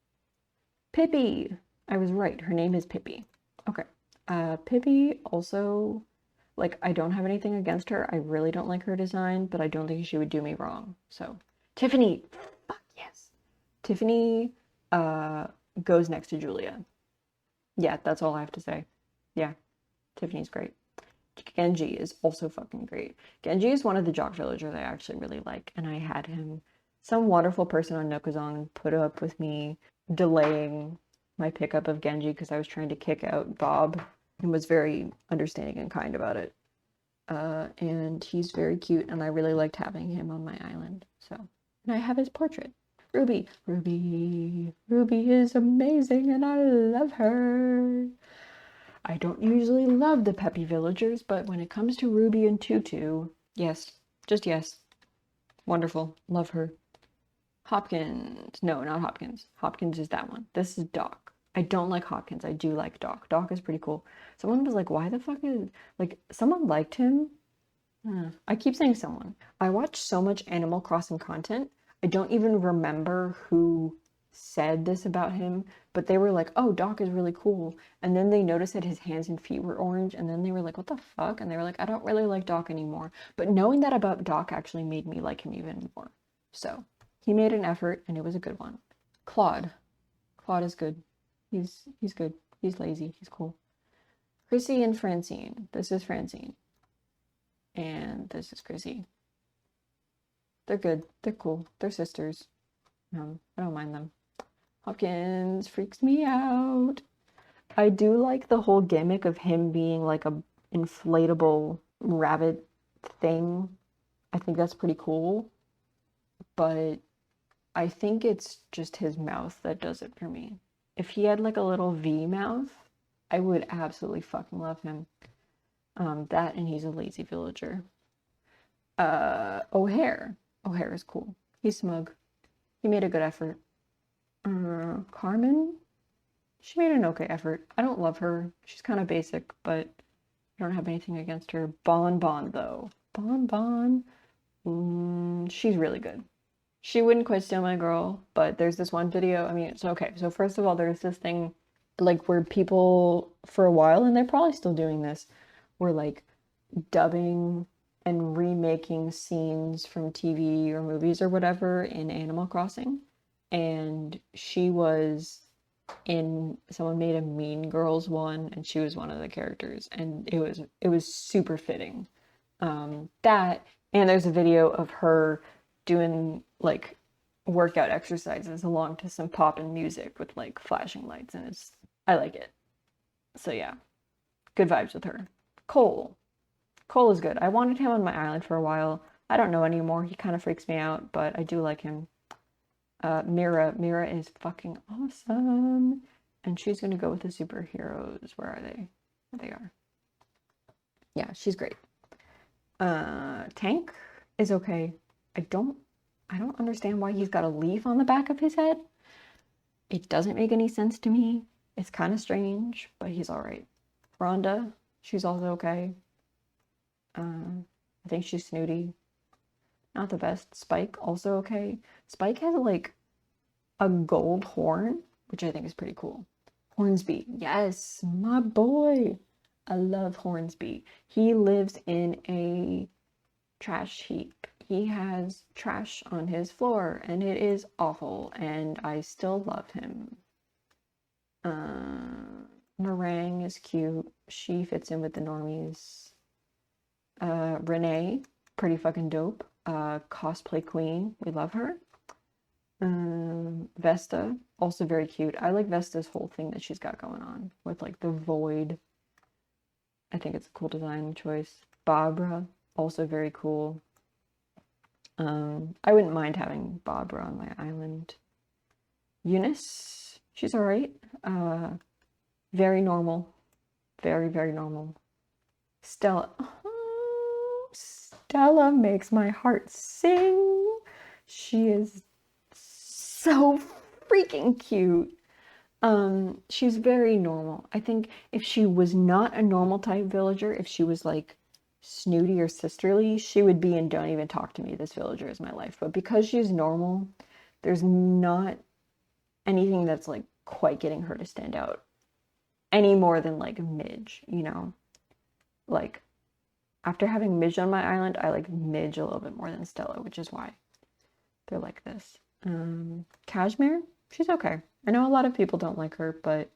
Pippi! I was right. Her name is Pippi. Okay. Pippi also, like, I don't have anything against her. I really don't like her design, but I don't think she would do me wrong. So, Tiffany! Fuck yes! Tiffany, goes next to Julia. Yeah, that's all I have to say. Yeah, Tiffany's great. Genji is also fucking great. Genji is one of the jock villagers I actually really like, and I had him. Some wonderful person on Nokozon put up with me delaying my pickup of Genji because I was trying to kick out Bob and was very understanding and kind about it. And he's very cute, and I really liked having him on my island. So, and I have his portrait. Ruby. Ruby. Ruby is amazing, and I love her. I don't usually love the peppy villagers, but when it comes to Ruby and Tutu, yes, just yes. Wonderful. Love her. Hopkins. No, not Hopkins. Hopkins is that one. This is Doc. I don't like Hopkins. I do like Doc. Doc is pretty cool. Someone was like, why the fuck is... Like, someone liked him. I keep saying someone. I watch so much Animal Crossing content. I don't even remember who said this about him, but they were like, oh, Doc is really cool. And then they noticed that his hands and feet were orange, and then they were like, what the fuck? And they were like, I don't really like Doc anymore. But knowing that about Doc actually made me like him even more. So he made an effort, and it was a good one. Claude. Claude is good. He's good. He's lazy. He's cool. Chrissy and Francine. This is Francine. And this is Chrissy. They're good. They're cool. They're sisters. I don't mind them. Hopkins freaks me out. I do like the whole gimmick of him being like a inflatable rabbit thing. I think that's pretty cool. But I think it's just his mouth that does it for me. If he had like a little V mouth, I would absolutely fucking love him. That and he's a lazy villager. O'Hare. O'Hare is cool. He's smug. He made a good effort. Carmen? She made an okay effort. I don't love her. She's kind of basic, but I don't have anything against her. Bon Bon, though. Bon Bon. She's really good. She wouldn't quit Steal My Girl, but there's this one video. I mean, it's okay. So first of all, there's this thing, like, where people, for a while, and they're probably still doing this, were, like, dubbing and remaking scenes from TV or movies or whatever in Animal Crossing. And she was in, someone made a Mean Girls one, and she was one of the characters, and it was super fitting. That, and there's a video of her doing like workout exercises along to some poppin' music with like flashing lights, and I like it. So yeah, good vibes with her. Cole is good. I wanted him on my island for a while. I don't know anymore. He kind of freaks me out, but I do like him. Mira is fucking awesome, and she's gonna go with the superheroes. Where are they? There they are. Yeah, she's great. Tank is okay. I don't understand why he's got a leaf on the back of his head. It doesn't make any sense to me. It's kind of strange, but he's all right. Rhonda, she's also okay. I think she's snooty. Not the best. Spike, also okay. Spike has like a gold horn, which I think is pretty cool. Hornsby, yes, my boy. I love Hornsby. He lives in a trash heap. He has trash on his floor, and it is awful, and I still love him. Meringue is cute. She fits in with the normies. Renee, pretty fucking dope. Cosplay queen, we love her. Vesta, also very cute. I like Vesta's whole thing that she's got going on with like the void. I think it's a cool design choice. Barbara, also very cool. I wouldn't mind having Barbara on my island. Eunice, she's all right. Very normal. Very, very normal. Stella. Oh, Stella makes my heart sing. She is so freaking cute. She's very normal. I think if she was not a normal type villager, if she was like snooty or sisterly, she would be in Don't Even Talk to Me, This Villager Is My Life. But because she's normal, There's not anything that's like quite getting her to stand out any more than like Midge, you know? Like, after having Midge on my island, I like Midge a little bit more than Stella, which is why they're like this. Cashmere, she's okay. I know a lot of people don't like her, but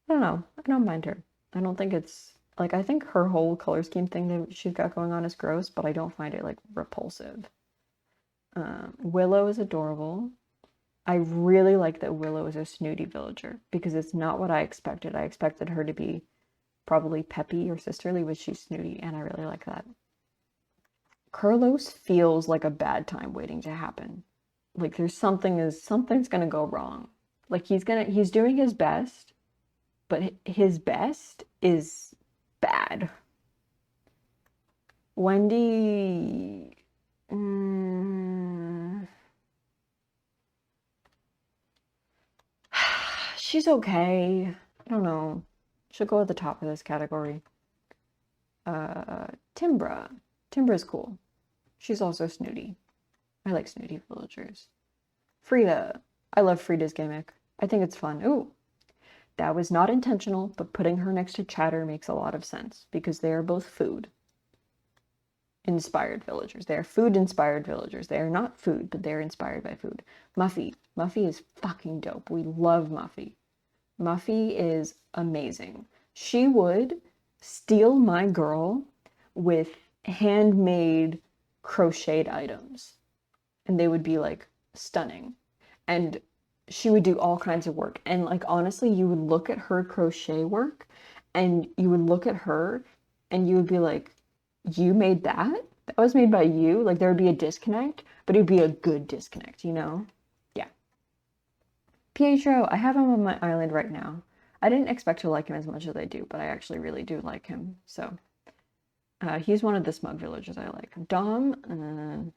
I don't know. I don't mind her. I don't think it's like, I think her whole color scheme thing that she's got going on is gross, but I don't find it like repulsive. Willow is adorable. I really like that Willow is a snooty villager because it's not what I expected. I expected her to be probably peppy or sisterly, but she's snooty, and I really like that. Carlos feels like a bad time waiting to happen. Like something's gonna go wrong. Like he's doing his best, but his best is bad. Wendy, she's okay. I don't know. She'll go at the top of this category. Timbra. Timbra's cool. She's also snooty. I like snooty villagers. Frida. I love Frida's gimmick. I think it's fun. Ooh, that was not intentional, but putting her next to Chatter makes a lot of sense because they are both food inspired villagers. They are food inspired villagers. They are not food, but they're inspired by food. Muffy. Muffy is fucking dope. We love Muffy. Muffy is amazing. She would steal my girl with handmade crocheted items, and they would be like stunning. And she would do all kinds of work. And like honestly, you would look at her crochet work and you would look at her and you would be like, you made that? That was made by you? Like there would be a disconnect, but it would be a good disconnect, you know? Yeah. Pietro, I have him on my island right now. I didn't expect to like him as much as I do, but I actually really do like him. So he's one of the smug villagers I like. Dom,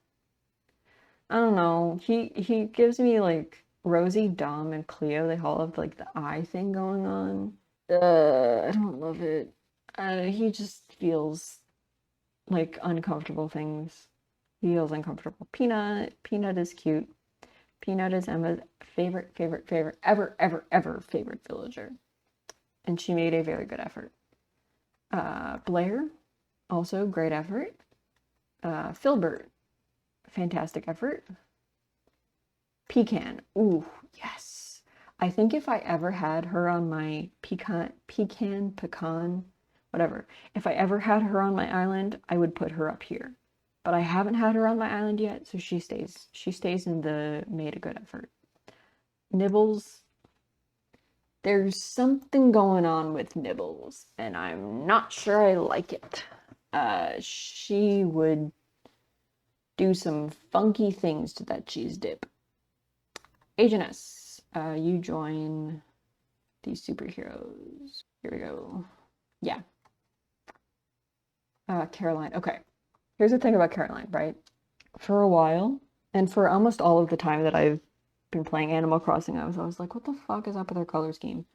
I don't know. He gives me like Rosie, Dom, and Cleo. They all have like the eye thing going on. I don't love it. He just feels like uncomfortable things. He feels uncomfortable. Peanut. Peanut is cute. Peanut is Emma's favorite, ever favorite villager. And she made a very good effort. Blair, also great effort. Filbert, fantastic effort. Pecan, ooh, yes. I think if I ever had her on my pecan, whatever. If I ever had her on my island, I would put her up here. But I haven't had her on my island yet, so she stays in the made a good effort. Nibbles, there's something going on with Nibbles, and I'm not sure I like it. She would do some funky things to that cheese dip. Agnes, you join these superheroes. Here we go. Yeah. Caroline. Okay. Here's the thing about Caroline, right? For a while, and for almost all of the time that I've been playing Animal Crossing, I was like, what the fuck is up with her color scheme?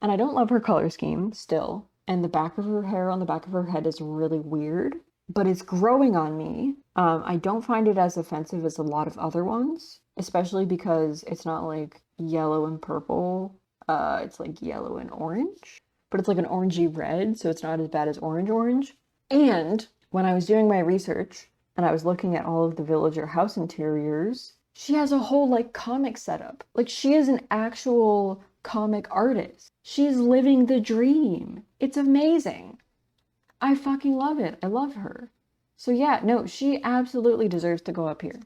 And I don't love her color scheme still. And the back of her hair on the back of her head is really weird, but it's growing on me. I don't find it as offensive as a lot of other ones, especially because it's not like yellow and purple. It's like yellow and orange, but it's like an orangey red, so it's not as bad as orange. And when I was doing my research and I was looking at all of the villager house interiors, she has a whole like comic setup. Like she is an actual comic artist. She's living the dream. It's amazing. I fucking love it. I love her. So yeah, no, she absolutely deserves to go up here.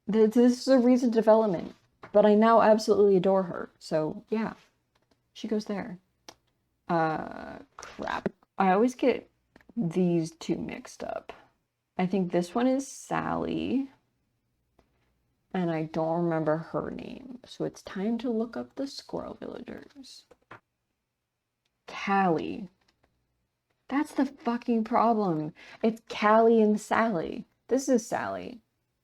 This is a recent development, but I now absolutely adore her. So yeah, she goes there. Crap. I always get these two mixed up. I think this one is Sally, and I don't remember her name. So it's time to look up the squirrel villagers. Callie. That's the fucking problem. It's Callie and Sally. This is Sally.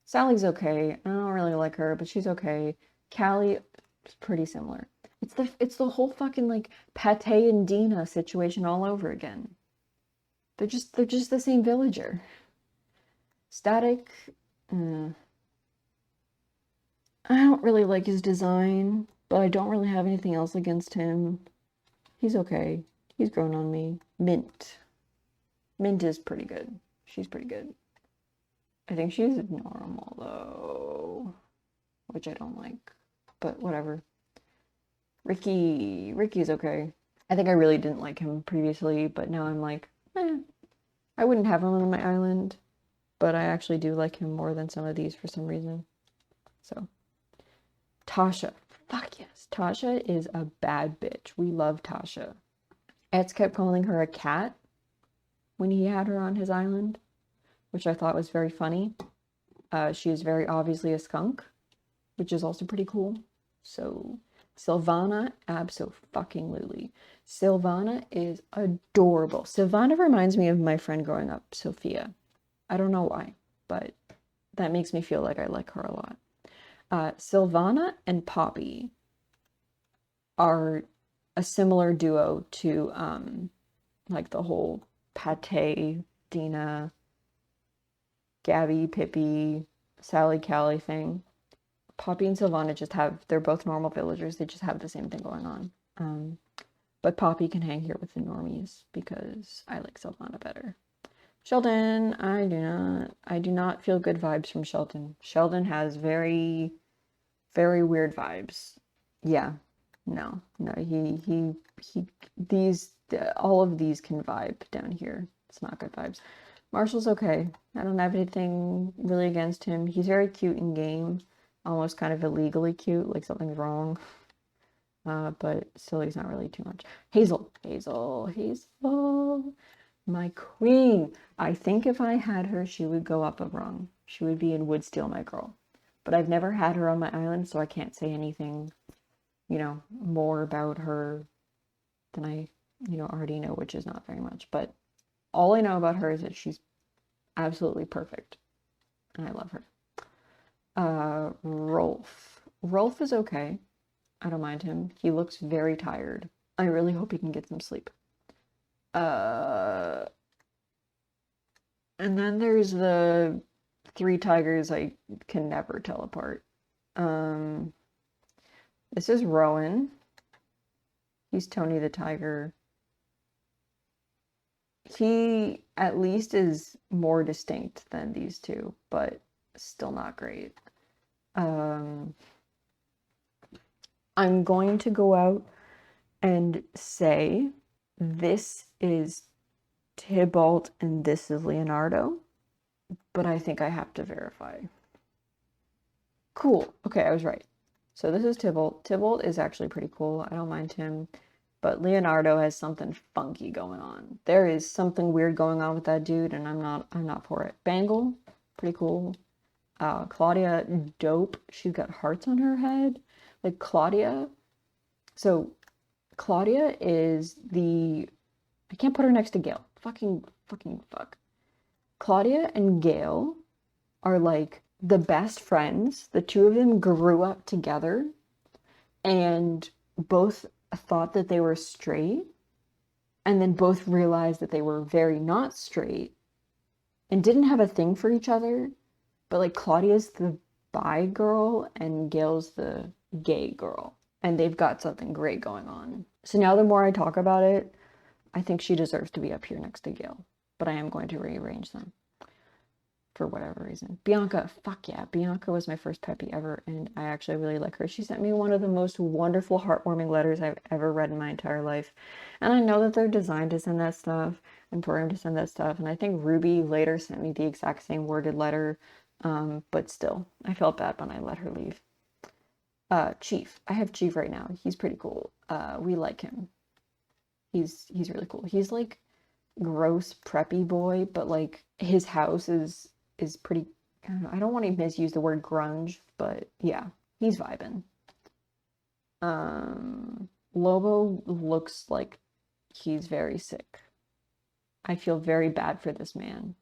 Sally's okay. I don't really like her, but she's okay. Callie is pretty similar. It's the whole fucking like Pate and Dina situation all over again. They're just the same villager. Static. I don't really like his design, but I don't really have anything else against him. He's okay. He's grown on me. Mint. Mint is pretty good. She's pretty good. I think she's normal, though, which I don't like, but whatever. Ricky's okay. I think I really didn't like him previously, but now I'm like, I wouldn't have him on my island, but I actually do like him more than some of these for some reason. So, Tasha. Fuck yes. Tasha is a bad bitch. We love Tasha. Eds kept calling her a cat when he had her on his island, which I thought was very funny. She is very obviously a skunk, which is also pretty cool. So, Sylvana, abso-fucking-lutely. Sylvana is adorable. Sylvana reminds me of my friend growing up, Sophia. I don't know why, but that makes me feel like I like her a lot. Sylvana and Poppy are a similar duo to like the whole Pate, Dina, Gabby, Pippi, Sally, Callie thing. Poppy and Sylvana just have, they're both normal villagers. They just have the same thing going on. But Poppy can hang here with the normies because I like Sylvana better. Sheldon, I do not feel good vibes from Sheldon. Sheldon has very, very weird vibes. Yeah, no, all of these can vibe down here. It's not good vibes. Marshall's okay. I don't have anything really against him. He's very cute in game, almost kind of illegally cute, like something's wrong. But still, he's not really too much. Hazel, my queen. I think if I had her, she would go up a rung. She would be in Wood Steel, my girl. But I've never had her on my island, so I can't say anything, more about her than I, already know, which is not very much. But all I know about her is that she's absolutely perfect, and I love her. Rolf. Rolf is okay. I don't mind him. He looks very tired. I really hope he can get some sleep. And then there's the 3 tigers I can never tell apart. This is Rowan. He's Tony the tiger. He at least is more distinct than these two, but still not great. I'm going to go out and say this is Tybalt and this is Leonardo, but I think I have to verify. Cool. Okay, I was right. So this is Tybalt. Tybalt is actually pretty cool. I don't mind him, but Leonardo has something funky going on. There is something weird going on with that dude, and I'm not for it. Bangle, pretty cool. Claudia, dope. She's got hearts on her head. Like Claudia. So Claudia is I can't put her next to Gale. Fucking fuck. Claudia and Gale are like the best friends. The two of them grew up together and both thought that they were straight and then both realized that they were very not straight and didn't have a thing for each other. But like Claudia's the bi girl and Gale's the gay girl. And they've got something great going on. So now the more I talk about it, I think she deserves to be up here next to Gale. But I am going to rearrange them for whatever reason. Bianca, fuck yeah. Bianca was my first peppy ever, and I actually really like her. She sent me one of the most wonderful, heartwarming letters I've ever read in my entire life. And I know that they're designed to send that stuff and programmed to send that stuff. And I think Ruby later sent me the exact same worded letter. But still, I felt bad when I let her leave. Chief. I have Chief right now. He's pretty cool. We like him. He's really cool. He's like gross preppy boy, but like his house is pretty, I don't know, I don't want to misuse the word grunge, but yeah, he's vibing. Lobo looks like he's very sick. I feel very bad for this man.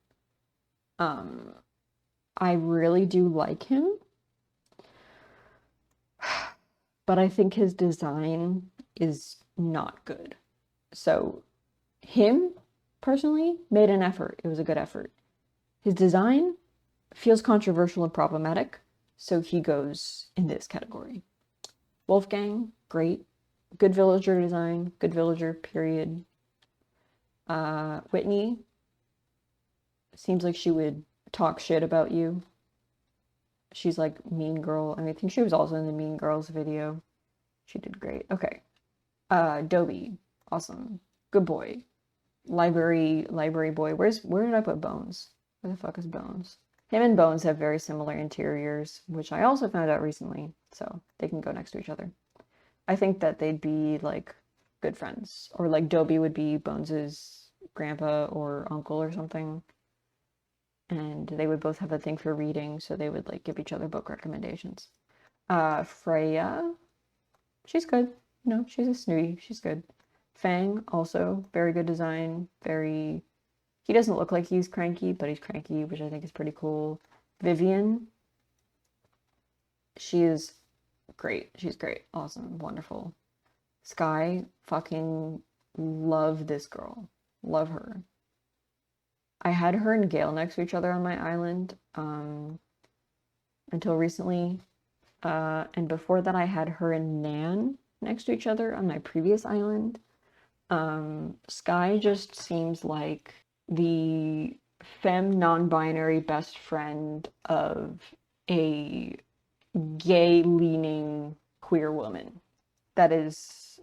I really do like him, but I think his design is not good. So him personally made an effort. It was a good effort. His design feels controversial and problematic, so he goes in this category. Wolfgang, great. Good villager design, good villager, period. Whitney, seems like she would talk shit about you. She's like Mean Girl. I mean, I think she was also in the Mean Girls video. She did great. Okay. Dobie, awesome. Good boy. Library boy. Where did I put Bones? Where the fuck is Bones? Him and Bones have very similar interiors, which I also found out recently, so they can go next to each other. I think that they'd be like good friends, or like Dobie would be Bones's grandpa or uncle or something, and they would both have a thing for reading, so they would like give each other book recommendations. Freya, she's good. You know, she's a snooty. She's good. Fang, also very good design. Very. He doesn't look like he's cranky, but he's cranky, which I think is pretty cool. Vivian, she is great. She's great. Awesome. Wonderful. Sky, fucking love this girl. Love her. I had her and Gale next to each other on my island until recently. And before that, I had her and Nan next to each other on my previous island. Sky just seems like the femme non-binary best friend of a gay-leaning queer woman. That's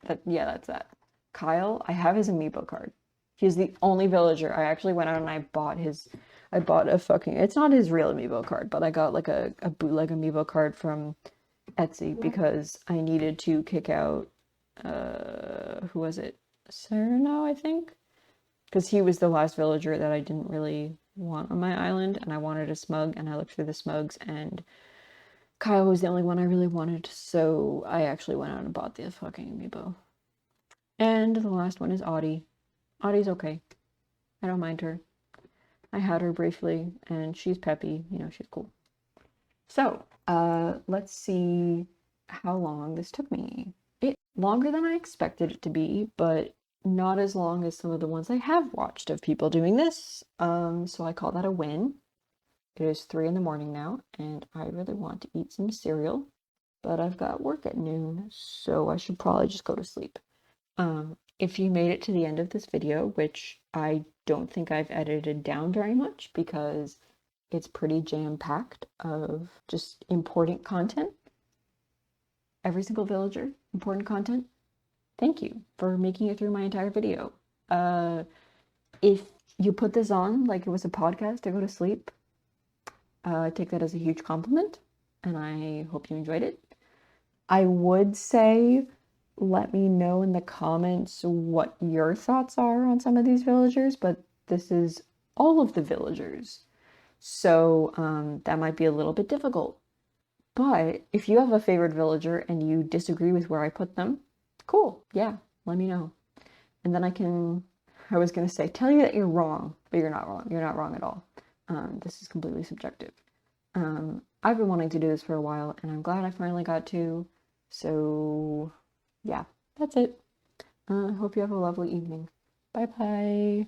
that. Kyle, I have his amiibo card. He's the only villager. I actually went out and I bought a fucking, it's not his real amiibo card, but I got like a bootleg amiibo card from Etsy because I needed to kick out, who was it? Sereno, I think? Because he was the last villager that I didn't really want on my island, and I wanted a smug, and I looked through the smugs, and Kyle was the only one I really wanted, so I actually went out and bought the fucking amiibo. And the last one is Audie. Audie's okay. I don't mind her. I had her briefly, and she's peppy. You know, she's cool. So, let's see how long this took me. It longer than I expected it to be, but not as long as some of the ones I have watched of people doing this. So I call that a win. It is 3 in the morning now, and I really want to eat some cereal, but I've got work at noon, so I should probably just go to sleep. If you made it to the end of this video, which I don't think I've edited down very much because it's pretty jam-packed of just important content. Every single villager, important content. Thank you for making it through my entire video. If you put this on like it was a podcast to go to sleep, I take that as a huge compliment, and I hope you enjoyed it. I would say let me know in the comments what your thoughts are on some of these villagers, but this is all of the villagers, so that might be a little bit difficult. But if you have a favorite villager and you disagree with where I put them, cool, yeah, let me know. And then I was going to say, tell you that you're wrong, but you're not wrong. You're not wrong at all. This is completely subjective. I've been wanting to do this for a while, and I'm glad I finally got to. So, yeah, that's it. Hope you have a lovely evening. Bye-bye.